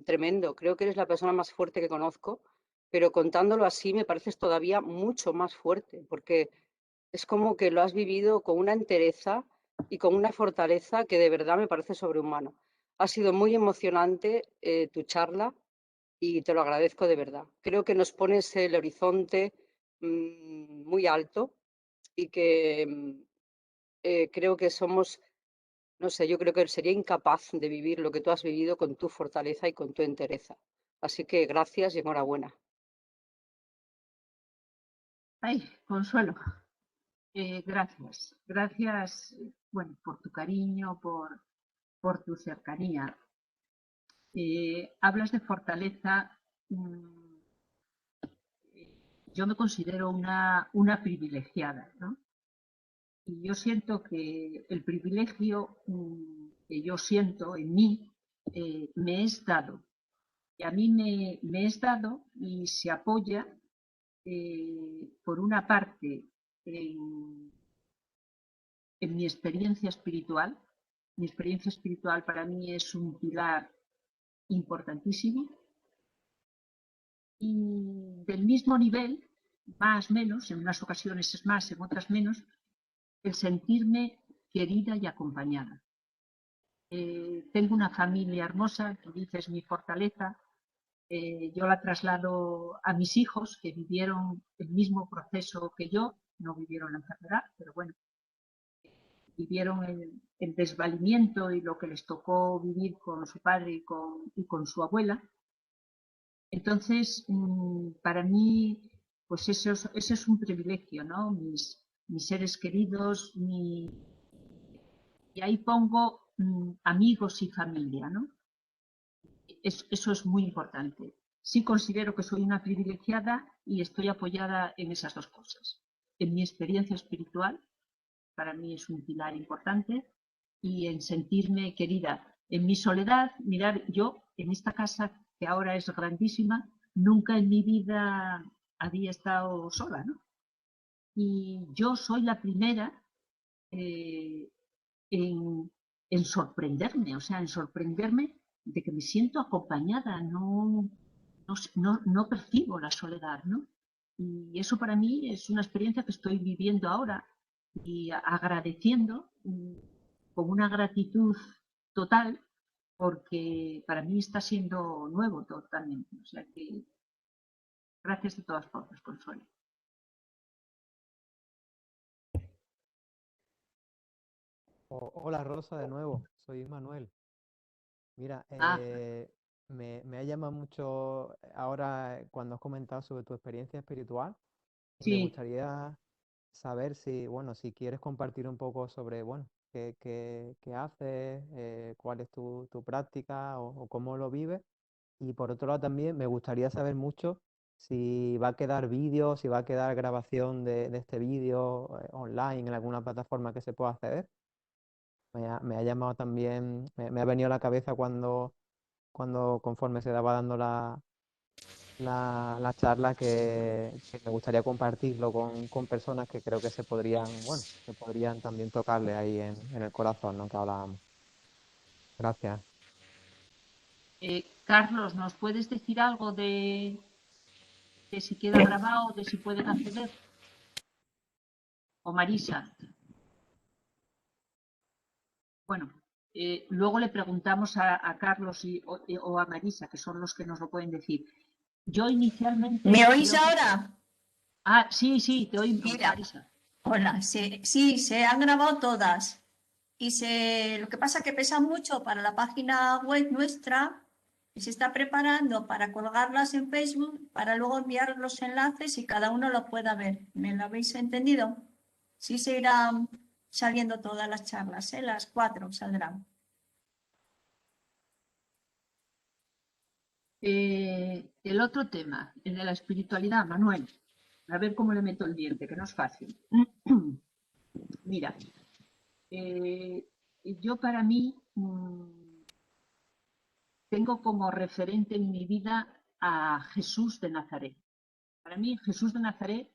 tremendo. Creo que eres la persona más fuerte que conozco, pero contándolo así me pareces todavía mucho más fuerte, porque es como que lo has vivido con una entereza y con una fortaleza que de verdad me parece sobrehumano. Ha sido muy emocionante tu charla y te lo agradezco de verdad. Creo que nos pones el horizonte muy alto y que creo que somos, no sé, yo creo que sería incapaz de vivir lo que tú has vivido con tu fortaleza y con tu entereza. Así que gracias y enhorabuena. Ay, Consuelo, gracias. Gracias, bueno, por tu cariño, por tu cercanía. Hablas de fortaleza. Yo me considero una privilegiada, ¿no? Y yo siento que el privilegio que yo siento en mí me es dado. Y a mí me es dado y se apoya, por una parte, en mi experiencia espiritual. Mi experiencia espiritual para mí es un pilar importantísimo. Y del mismo nivel, más o menos, en unas ocasiones es más, en otras menos, el sentirme querida y acompañada. tengo una familia hermosa, que dices mi fortaleza. Yo la traslado a mis hijos, que vivieron el mismo proceso que yo, no vivieron la enfermedad, pero bueno, vivieron el desvalimiento y lo que les tocó vivir con su padre y con su abuela. Entonces, para mí, pues eso es un privilegio, ¿no? Mis seres queridos, y ahí pongo amigos y familia, ¿no? Eso es muy importante. Sí considero que soy una privilegiada y estoy apoyada en esas dos cosas. En mi experiencia espiritual, para mí es un pilar importante, y en sentirme querida. En mi soledad, mirar, yo en esta casa, que ahora es grandísima, nunca en mi vida había estado sola, ¿no? Y yo soy la primera en sorprenderme, o sea, en sorprenderme de que me siento acompañada, no percibo la soledad, ¿no? Y eso para mí es una experiencia que estoy viviendo ahora y agradeciendo, con una gratitud total, porque para mí está siendo nuevo totalmente. O sea que gracias de todas formas, Consuelo. Hola Rosa, de nuevo, soy Manuel. Mira, me ha llamado mucho ahora cuando has comentado sobre tu experiencia espiritual. Y me Sí. gustaría saber si, bueno, si quieres compartir un poco sobre, bueno, qué haces, cuál es tu práctica o cómo lo vives. Y por otro lado también me gustaría saber mucho si va a quedar vídeo, si va a quedar grabación de este vídeo online en alguna plataforma que se pueda acceder. Me ha llamado también, me ha venido a la cabeza cuando conforme se daba dando la charla, que me gustaría compartirlo con personas que creo que se podrían, bueno, que podrían también tocarle ahí en el corazón, ¿no? Que hablábamos. Gracias. Carlos, ¿nos puedes decir algo de si queda grabado, de si pueden acceder? O Marisa. Bueno, luego le preguntamos a Carlos o a Marisa, que son los que nos lo pueden decir. Yo inicialmente... ¿Me oís ahora? Sí, te oímos, Mira, Marisa. Hola, sí, se han grabado todas. Y lo que pasa es que pesa mucho para la página web nuestra, y se está preparando para colgarlas en Facebook, para luego enviar los enlaces y cada uno lo pueda ver. ¿Me lo habéis entendido? Sí, se irán saliendo todas las charlas, las 4 saldrán. El otro tema, el de la espiritualidad, Manuel. A ver cómo le meto el diente, que no es fácil. Mira, yo para mí tengo como referente en mi vida a Jesús de Nazaret. Para mí Jesús de Nazaret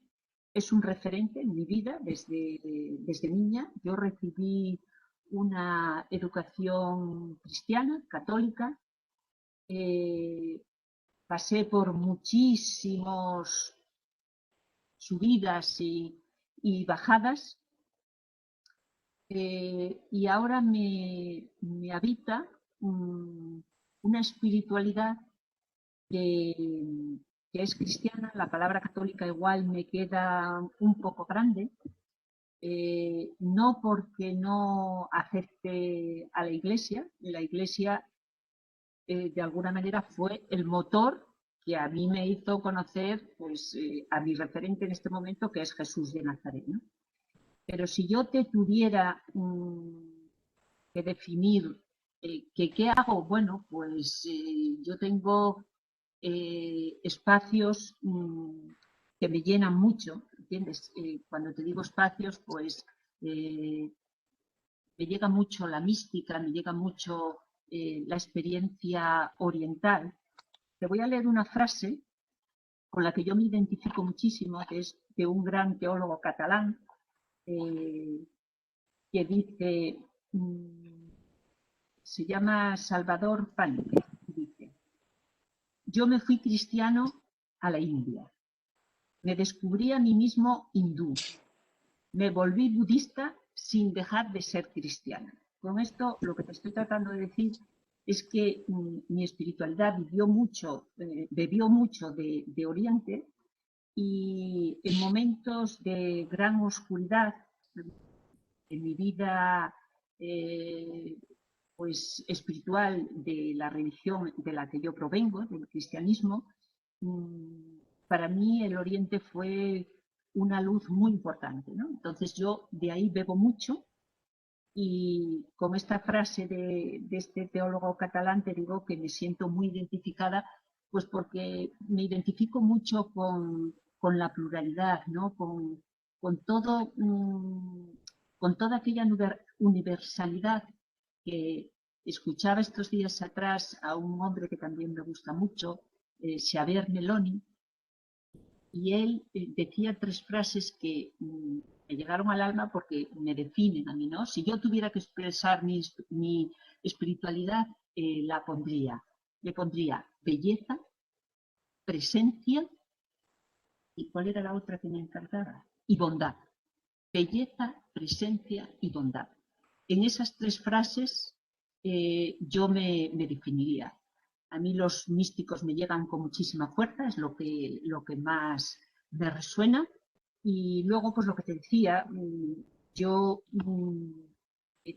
es un referente en mi vida desde niña. Yo recibí una educación cristiana, católica. Pasé por muchísimos subidas y bajadas. Y ahora me habita una espiritualidad que es cristiana. La palabra católica igual me queda un poco grande, no porque no acepte a la Iglesia de alguna manera fue el motor que a mí me hizo conocer, pues, a mi referente en este momento, que es Jesús de Nazaret, ¿no? Pero si yo te tuviera que definir qué hago, bueno, pues yo tengo espacios que me llenan mucho, ¿entiendes? Cuando te digo espacios, pues me llega mucho la mística, me llega mucho la experiencia oriental. Te voy a leer una frase con la que yo me identifico muchísimo, que es de un gran teólogo catalán, que dice, se llama Salvador Pàniker, dice: yo me fui cristiano a la India, me descubrí a mí mismo hindú, me volví budista sin dejar de ser cristiana. con esto lo que te estoy tratando de decir es que mi espiritualidad bebió mucho de Oriente, y en momentos de gran oscuridad en mi vida pues espiritual de la religión de la que yo provengo, del cristianismo, para mí el Oriente fue una luz muy importante, ¿no? Entonces yo de ahí bebo mucho, y con esta frase de este teólogo catalán te digo que me siento muy identificada, pues porque me identifico mucho con la pluralidad, ¿no? Con todo, con toda aquella universalidad que escuchaba estos días atrás a un hombre que también me gusta mucho, Xavier Meloni, y él decía 3 frases que me llegaron al alma porque me definen a mí, ¿no? Si yo tuviera que expresar mi espiritualidad, le pondría belleza, presencia, ¿y cuál era la otra que me encantaba? Y bondad. Belleza, presencia y bondad. En esas 3 frases yo me definiría. A mí los místicos me llegan con muchísima fuerza, es lo que más me resuena. Y luego, pues lo que te decía, yo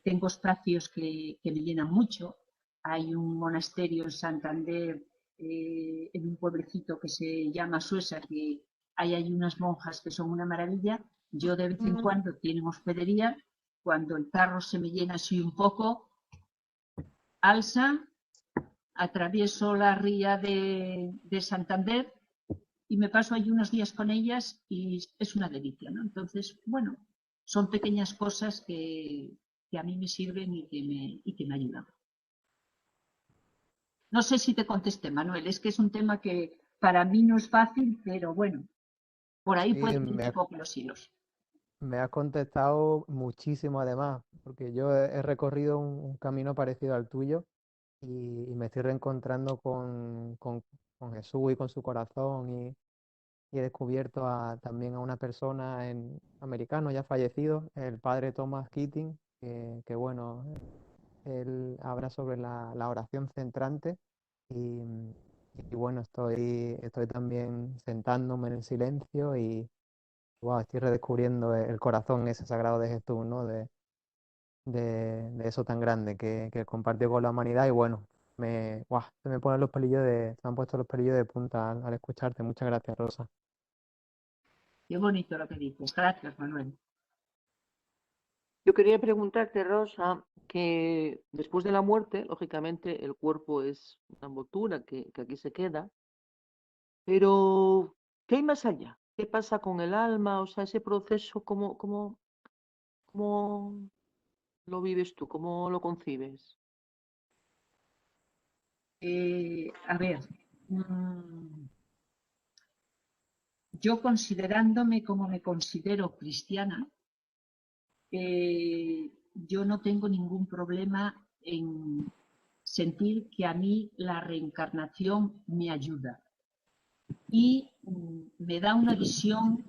tengo espacios que me llenan mucho. Hay un monasterio en Santander, en un pueblecito que se llama Suesa, que hay unas monjas que son una maravilla. Yo de vez en cuando tienen hospedería. Cuando el carro se me llena así un poco, alza, atravieso la ría de Santander y me paso allí unos días con ellas y es una delicia, ¿no? Entonces, bueno, son pequeñas cosas que a mí me sirven y que me ayudan. No sé si te contesté, Manuel, es que es un tema que para mí no es fácil, pero bueno, por ahí pueden ir un poco los hilos. Me has contestado muchísimo además, porque yo he recorrido un camino parecido al tuyo y me estoy reencontrando con Jesús y con su corazón, y he descubierto también a una persona americano ya fallecido, el padre Thomas Keating, que bueno, él habla sobre la oración centrante, y bueno, estoy también sentándome en el silencio y wow, estoy redescubriendo el corazón ese sagrado de Jesús, ¿no? De eso tan grande que compartió con la humanidad. Y bueno, se me han puesto los pelillos de punta al escucharte. Muchas gracias, Rosa. Qué bonito lo que dices. Gracias, Manuel. Yo quería preguntarte, Rosa, que después de la muerte, lógicamente, el cuerpo es una envoltura que aquí se queda, pero ¿qué hay más allá? ¿Qué pasa con el alma? O sea, ese proceso, ¿cómo lo vives tú? ¿Cómo lo concibes? A ver, yo considerándome como me considero cristiana, yo no tengo ningún problema en sentir que a mí la reencarnación me ayuda y me da una visión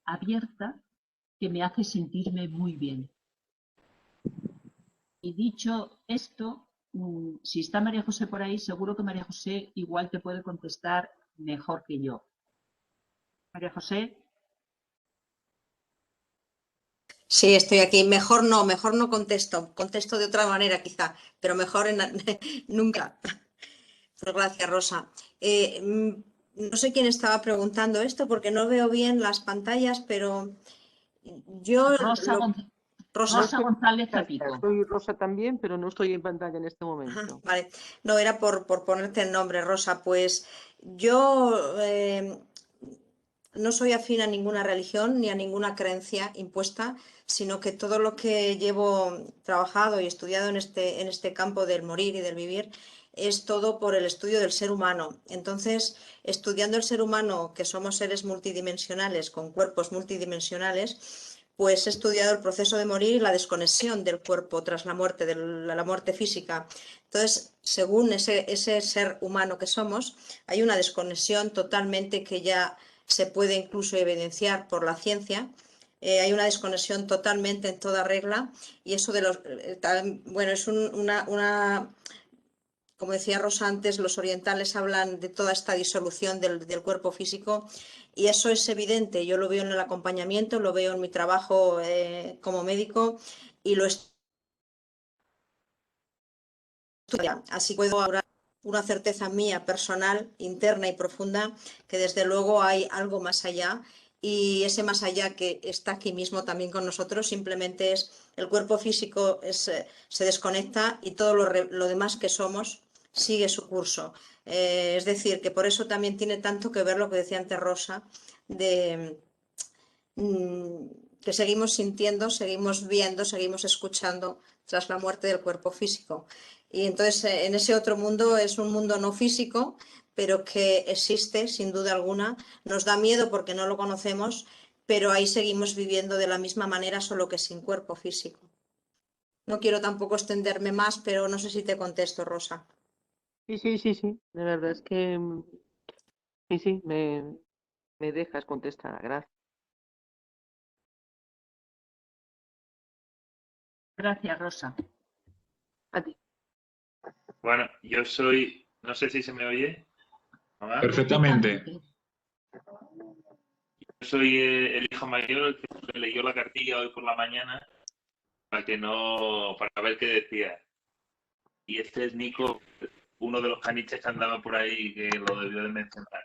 abierta que me hace sentirme muy bien. Y dicho esto, si está María José por ahí, seguro que María José igual te puede contestar mejor que yo. María José. Sí, estoy aquí. Mejor no contesto. Contesto de otra manera quizá, pero mejor nunca. Gracias, Rosa. No sé quién estaba preguntando esto porque no veo bien las pantallas, pero yo... Rosa González Zapico. Soy Rosa también, pero no estoy en pantalla en este momento. Ajá, vale, no, era por ponerte el nombre, Rosa. Pues yo no soy afín a ninguna religión ni a ninguna creencia impuesta, sino que todo lo que llevo trabajado y estudiado en este campo del morir y del vivir es todo por el estudio del ser humano. Entonces, estudiando el ser humano, que somos seres multidimensionales, con cuerpos multidimensionales, pues he estudiado el proceso de morir y la desconexión del cuerpo tras la muerte, de la muerte física. Entonces, según ese ser humano que somos, hay una desconexión totalmente que ya se puede incluso evidenciar por la ciencia, hay una desconexión totalmente en toda regla y eso de los, bueno, es como decía Rosa antes, los orientales hablan de toda esta disolución del cuerpo físico y eso es evidente. Yo lo veo en el acompañamiento, lo veo en mi trabajo como médico y lo estudio. Así puedo hablar una certeza mía personal, interna y profunda, que desde luego hay algo más allá y ese más allá que está aquí mismo también con nosotros, simplemente es el cuerpo físico se desconecta y todo lo demás que somos sigue su curso. Es decir, que por eso también tiene tanto que ver lo que decía antes Rosa, de que seguimos sintiendo, seguimos viendo, seguimos escuchando tras la muerte del cuerpo físico. Y entonces en ese otro mundo es un mundo no físico, pero que existe sin duda alguna. Nos da miedo porque no lo conocemos, pero ahí seguimos viviendo de la misma manera, solo que sin cuerpo físico. No quiero tampoco extenderme más, pero no sé si te contesto, Rosa. Sí. De verdad es que sí, me dejas contestar. Gracias. Gracias, Rosa. A ti. Bueno, yo soy, no sé si se me oye. ¿Hola? Perfectamente. Yo soy el hijo mayor, el que leyó la cartilla hoy por la mañana para ver qué decía. Y este es Nico, uno de los caniches que andaba por ahí que lo debió de mencionar.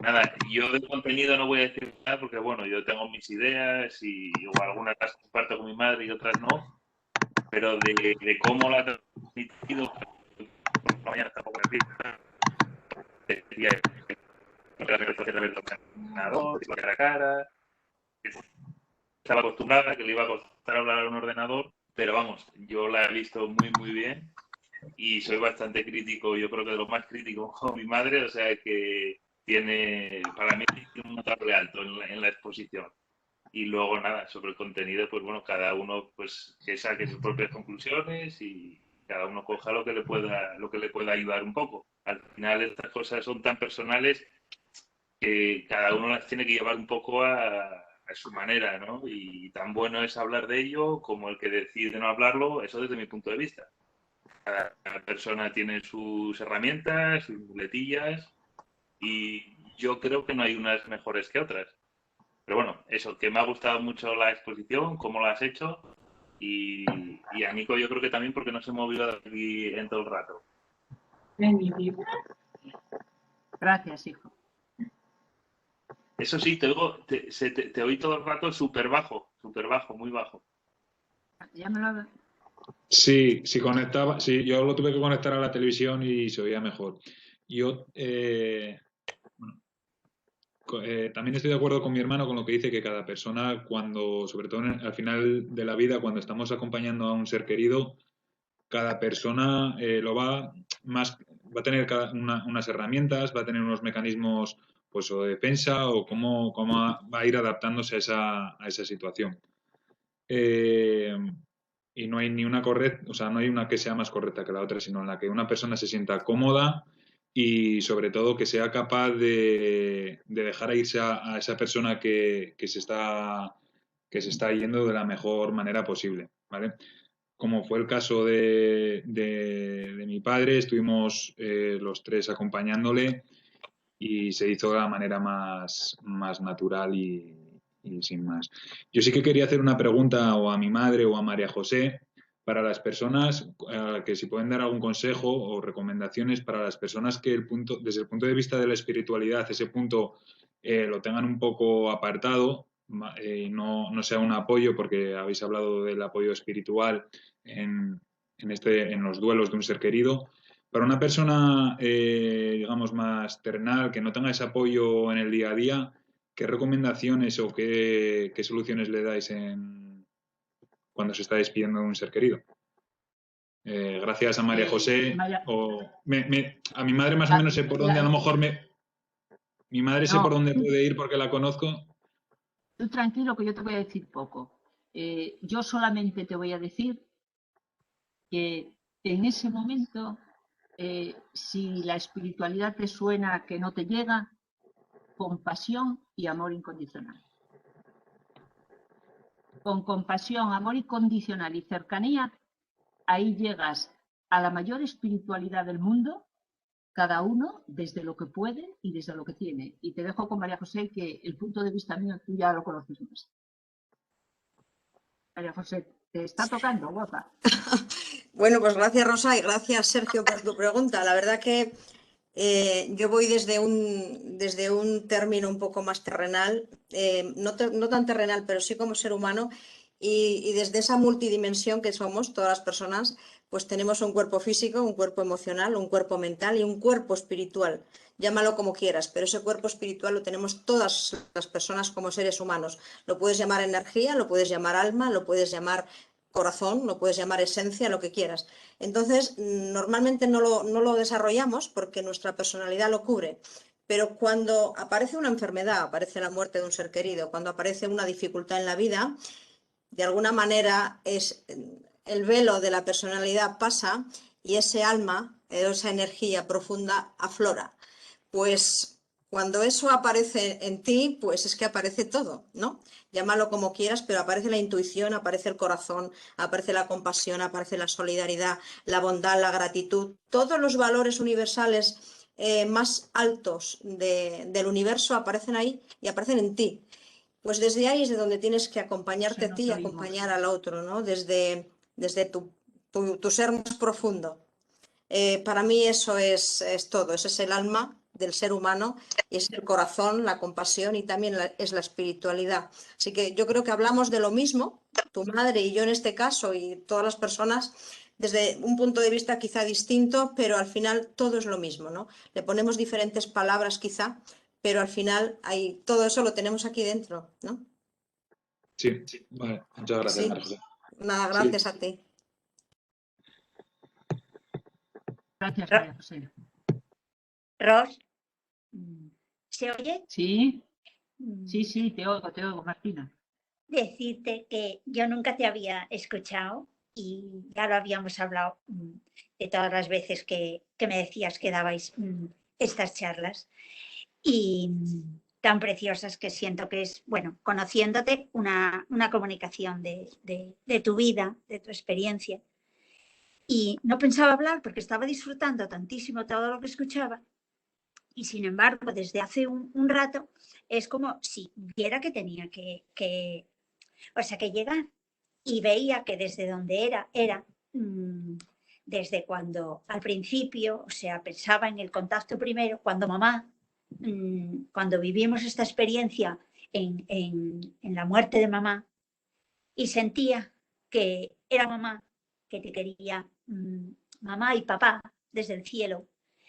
Nada, yo del contenido no voy a decir nada porque, bueno, yo tengo mis ideas y algunas las comparto con mi madre y otras no, pero de cómo la he transmitido, por la mañana tampoco me decía cara a cara, estaba acostumbrada que le iba a costar hablar a un ordenador, pero vamos, yo la he visto muy bien y soy bastante crítico, yo creo que de lo más crítico con mi madre, o sea que para mí tiene un notable alto en la exposición. Y luego nada, sobre el contenido, pues bueno, cada uno pues que saque sus propias conclusiones y cada uno coja lo que le pueda ayudar un poco. Al final estas cosas son tan personales que cada uno las tiene que llevar un poco a su manera, ¿no? Y tan bueno es hablar de ello como el que decide no hablarlo, eso desde mi punto de vista. Cada persona tiene sus herramientas, sus muletillas y yo creo que no hay unas mejores que otras. Pero bueno, eso, que me ha gustado mucho la exposición, cómo la has hecho y a Nico yo creo que también porque no se ha movido de aquí en todo el rato. Gracias, hijo. Eso sí, te oí todo el rato súper bajo, muy bajo. Ya me lo... Sí, conectaba, sí, yo lo tuve que conectar a la televisión y se oía mejor. Yo también estoy de acuerdo con mi hermano con lo que dice que cada persona, sobre todo al final de la vida, cuando estamos acompañando a un ser querido, cada persona va a tener unas herramientas, va a tener unos mecanismos pues o de defensa o cómo va a ir adaptándose a esa situación. Y no hay ni una correcta, o sea, no hay una que sea más correcta que la otra, sino en la que una persona se sienta cómoda y sobre todo que sea capaz de dejar irse a esa persona que se está yendo de la mejor manera posible, ¿vale? Como fue el caso de mi padre, estuvimos los tres acompañándole y se hizo de la manera más natural y sin más. Yo sí que quería hacer una pregunta o a mi madre o a María José para las personas que si pueden dar algún consejo o recomendaciones para las personas que desde el punto de vista de la espiritualidad ese punto lo tengan un poco apartado y no sea un apoyo, porque habéis hablado del apoyo espiritual en los duelos de un ser querido. Para una persona, digamos, más terrenal, que no tenga ese apoyo en el día a día, ¿qué recomendaciones o qué soluciones le dais cuando se está despidiendo de un ser querido? Gracias a María José. A mi madre más o menos sé por dónde, a lo mejor mi madre sé por dónde puede ir porque la conozco. Tú tranquilo que yo te voy a decir poco. Yo solamente te voy a decir que en ese momento, si la espiritualidad te suena que no te llega, compasión y amor incondicional. con compasión, amor incondicional y cercanía, ahí llegas a la mayor espiritualidad del mundo, cada uno desde lo que puede y desde lo que tiene. Y te dejo con María José, que el punto de vista mío tú ya lo conoces más. María José, te está tocando, guapa. Bueno, pues gracias, Rosa, y gracias, Sergio, por tu pregunta. La verdad que yo voy desde un término un poco más terrenal, no tan terrenal, pero sí como ser humano, y desde esa multidimensión que somos todas las personas, pues tenemos un cuerpo físico, un cuerpo emocional, un cuerpo mental y un cuerpo espiritual. Llámalo como quieras, pero ese cuerpo espiritual lo tenemos todas las personas como seres humanos. Lo puedes llamar energía, lo puedes llamar alma, lo puedes llamar corazón, lo puedes llamar esencia, lo que quieras. Entonces, normalmente no lo desarrollamos porque nuestra personalidad lo cubre. Pero cuando aparece una enfermedad, aparece la muerte de un ser querido, cuando aparece una dificultad en la vida, de alguna manera el velo de la personalidad pasa y ese alma, esa energía profunda aflora. Pues cuando eso aparece en ti, pues es que aparece todo, ¿no? Llámalo como quieras, pero aparece la intuición, aparece el corazón, aparece la compasión, aparece la solidaridad, la bondad, la gratitud, todos los valores universales más altos del universo aparecen ahí y aparecen en ti. Pues desde ahí es de donde tienes que acompañarte a ti y acompañar al otro, ¿no? Desde tu ser más profundo. Para mí eso es todo, ese es el alma del ser humano y es el corazón, la compasión y también es la espiritualidad. Así que yo creo que hablamos de lo mismo, tu madre y yo en este caso y todas las personas, desde un punto de vista quizá distinto, pero al final todo es lo mismo, ¿no? Le ponemos diferentes palabras quizá, pero al final todo eso lo tenemos aquí dentro, ¿no? Sí, vale, muchas gracias, Sí. María José. Nada, gracias Sí. a ti. Gracias, María José. Ros, ¿se oye? Sí, sí, te oigo, Martina. Decirte que yo nunca te había escuchado y ya lo habíamos hablado de todas las veces que me decías que dabais estas charlas y tan preciosas que siento que es, bueno, conociéndote, una comunicación de tu vida, de tu experiencia. Y no pensaba hablar porque estaba disfrutando tantísimo todo lo que escuchaba. Y sin embargo, desde hace un rato es como si viera que tenía que llegar. Y veía que desde donde era desde cuando al principio, o sea, pensaba en el contacto primero, cuando mamá, cuando vivimos esta experiencia en la muerte de mamá, y sentía que era mamá, que te quería, mamá y papá desde el cielo,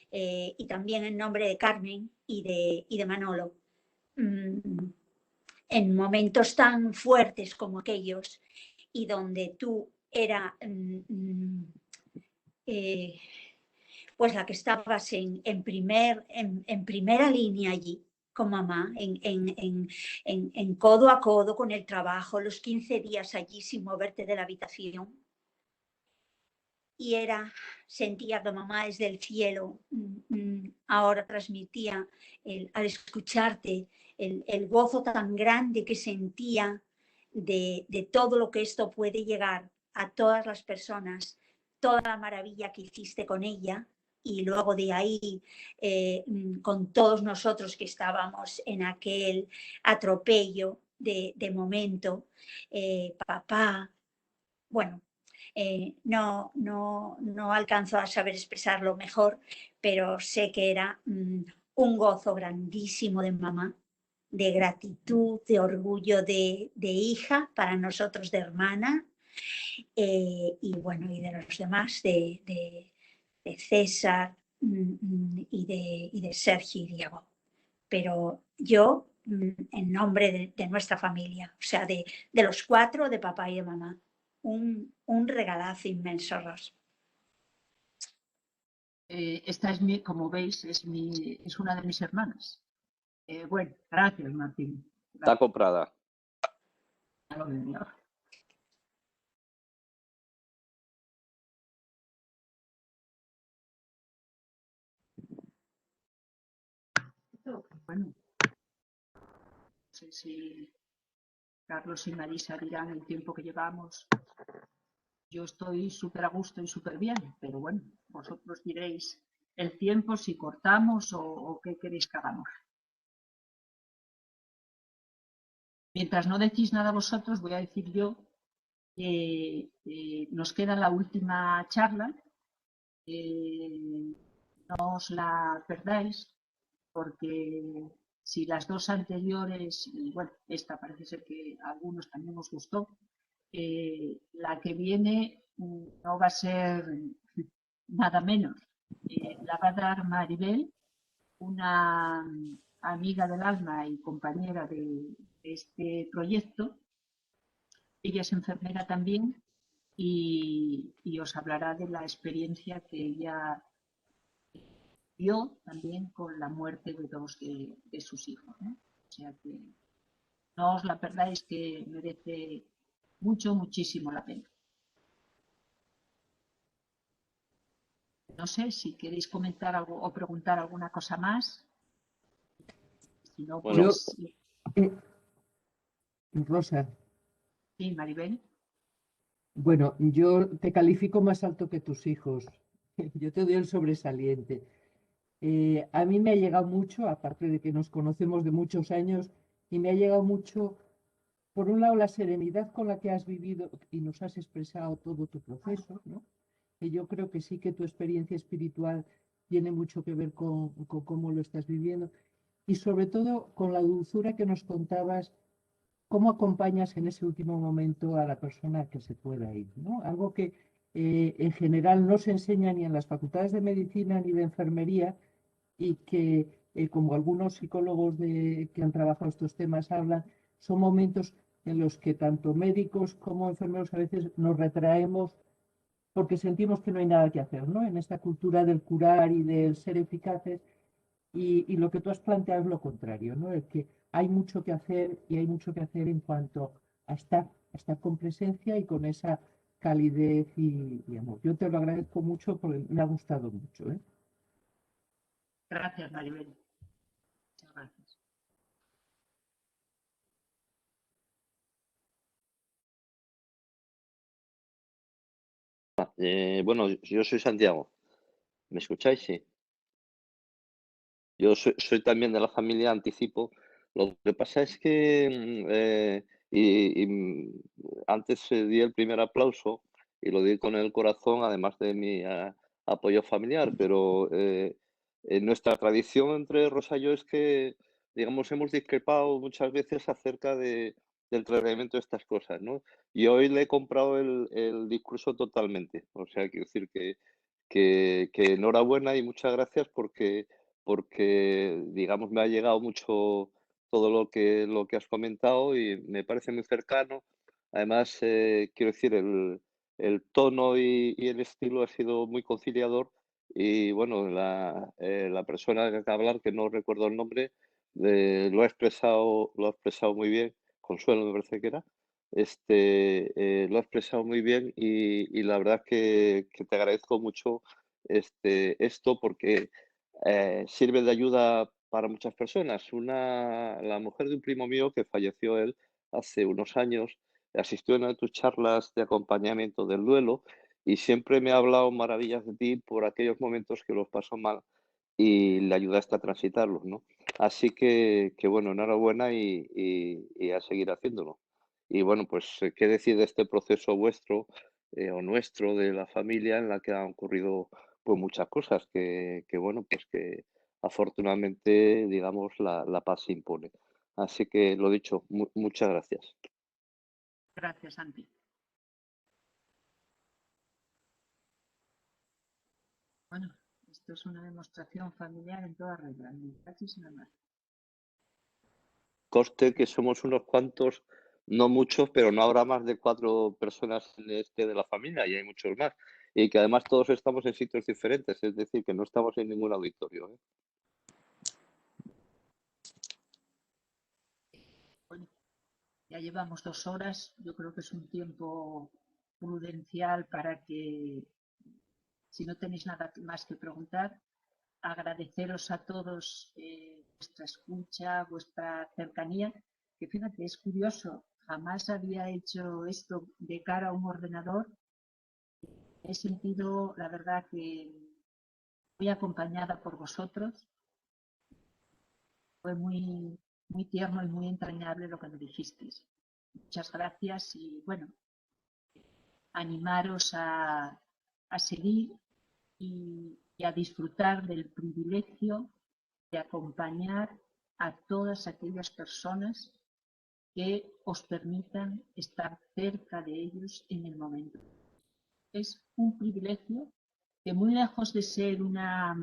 y también en nombre de Carmen y de Manolo. En momentos tan fuertes como aquellos y donde tú era pues la que estabas en primera línea allí con mamá, en codo a codo con el trabajo, los 15 días allí sin moverte de la habitación. Y sentía que mamá desde el cielo ahora transmitía al escucharte el gozo tan grande que sentía de todo lo que esto puede llegar a todas las personas, toda la maravilla que hiciste con ella y luego de ahí con todos nosotros que estábamos en aquel atropello de momento, papá, bueno, no alcanzo a saber expresarlo mejor, pero sé que era un gozo grandísimo de mamá, de gratitud, de orgullo de hija, para nosotros de hermana, y bueno, y de los demás, de César y de Sergio y Diego. Pero yo, en nombre de nuestra familia, o sea, de los 4, de papá y de mamá, un regalazo inmenso, Ros. Esta es como veis, es una de mis hermanas. Bueno, gracias, Martín. Gracias. Está comprada. Ya lo veo. Bueno, no sé si Carlos y Marisa dirán el tiempo que llevamos. Yo estoy súper a gusto y súper bien, pero bueno, vosotros diréis el tiempo, si cortamos o qué queréis que hagamos. Mientras no decís nada vosotros, voy a decir yo que nos queda la última charla. No os la perdáis, porque si las dos anteriores, y bueno, esta parece ser que a algunos también os gustó, la que viene no va a ser nada menos. La va a dar Maribel, una amiga del alma y compañera de este proyecto. Ella es enfermera también y os hablará de la experiencia que ella dio también con la muerte de dos de sus hijos, ¿no? O sea que no os la perdáis, que merece muchísimo la pena. No sé si queréis comentar algo o preguntar alguna cosa más. Si no, pues... Rosa. Sí, Maribel. Bueno, yo te califico más alto que tus hijos. Yo te doy el sobresaliente. A mí me ha llegado mucho, aparte de que nos conocemos de muchos años, y me ha llegado mucho, por un lado, la serenidad con la que has vivido y nos has expresado todo tu proceso, ¿no? Que yo creo que sí que tu experiencia espiritual tiene mucho que ver con cómo lo estás viviendo, y sobre todo con la dulzura que nos contabas, cómo acompañas en ese último momento a la persona que se pueda ir, ¿no? Algo que en general no se enseña ni en las facultades de medicina ni de enfermería, y que, como algunos psicólogos que han trabajado estos temas hablan, son momentos en los que tanto médicos como enfermeros a veces nos retraemos porque sentimos que no hay nada que hacer, ¿no? En esta cultura del curar y del ser eficaces, y lo que tú has planteado es lo contrario, ¿no? Es que hay mucho que hacer, y hay mucho que hacer en cuanto a estar con presencia y con esa calidez y amor. Yo te lo agradezco mucho porque me ha gustado mucho, ¿eh? Gracias, Maribel. Muchas gracias. Bueno, yo soy Santiago. ¿Me escucháis? Sí. Yo soy también de la familia, anticipo. Lo que pasa es que antes di el primer aplauso y lo di con el corazón, además de mi apoyo familiar, pero en nuestra tradición entre Rosa y yo es que, digamos, hemos discrepado muchas veces acerca del tratamiento de estas cosas, ¿no? Y hoy le he comprado el discurso totalmente. O sea, quiero decir que enhorabuena y muchas gracias porque, digamos, me ha llegado mucho todo lo que has comentado y me parece muy cercano. Además, quiero decir, el tono y el estilo ha sido muy conciliador y, bueno, la persona que acaba de hablar, que no recuerdo el nombre, lo ha expresado muy bien. Consuelo, me parece que era. Lo ha expresado muy bien y la verdad que te agradezco mucho esto porque sirve de ayuda para muchas personas. La mujer de un primo mío que falleció él hace unos años asistió a una de tus charlas de acompañamiento del duelo y siempre me ha hablado maravillas de ti por aquellos momentos que los pasó mal y le ayudaste a transitarlos, ¿no? Así que bueno, enhorabuena y a seguir haciéndolo. Y bueno, pues, ¿qué decir de este proceso vuestro o nuestro de la familia en la que han ocurrido pues muchas cosas que bueno, pues que afortunadamente, digamos, la paz se impone. Así que lo dicho, muchas gracias. Gracias, Santi. Bueno, esto es una demostración familiar en toda regla, ni casi nada más. Coste que somos unos cuantos, no muchos, pero no habrá más de 4 personas en de la familia y hay muchos más. Y que además todos estamos en sitios diferentes, es decir, que no estamos en ningún auditorio, ¿eh? Bueno, ya llevamos 2 horas, yo creo que es un tiempo prudencial para que, si no tenéis nada más que preguntar, agradeceros a todos vuestra escucha, vuestra cercanía, que fíjate, es curioso, jamás había hecho esto de cara a un ordenador. He sentido, la verdad, que muy acompañada por vosotros. Fue muy, muy tierno y muy entrañable lo que me dijisteis. Muchas gracias y, bueno, animaros a seguir y a disfrutar del privilegio de acompañar a todas aquellas personas que os permitan estar cerca de ellos en el momento. Es un privilegio que, muy lejos de ser una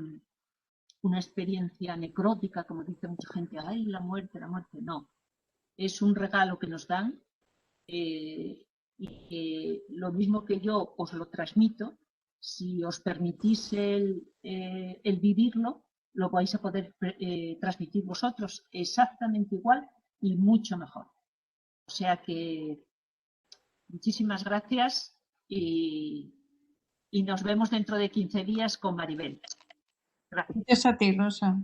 experiencia necrótica, como dice mucha gente, ¡ay, la muerte, no! Es un regalo que nos dan y que lo mismo que yo os lo transmito, si os permitís el vivirlo, lo vais a poder transmitir vosotros exactamente igual y mucho mejor. O sea que muchísimas gracias y nos vemos dentro de 15 días con Maribel. Gracias. Gracias a ti, Rosa.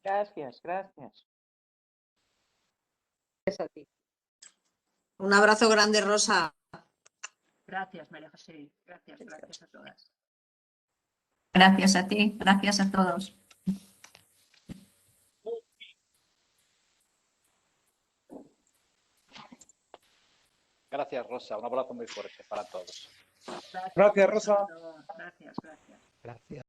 Gracias, gracias. Gracias a ti. Un abrazo grande, Rosa. Gracias, María José. Gracias a todas. Gracias a ti, gracias a todos. Gracias, Rosa. Un abrazo muy fuerte para todos. Gracias, Rosa. Gracias. Gracias.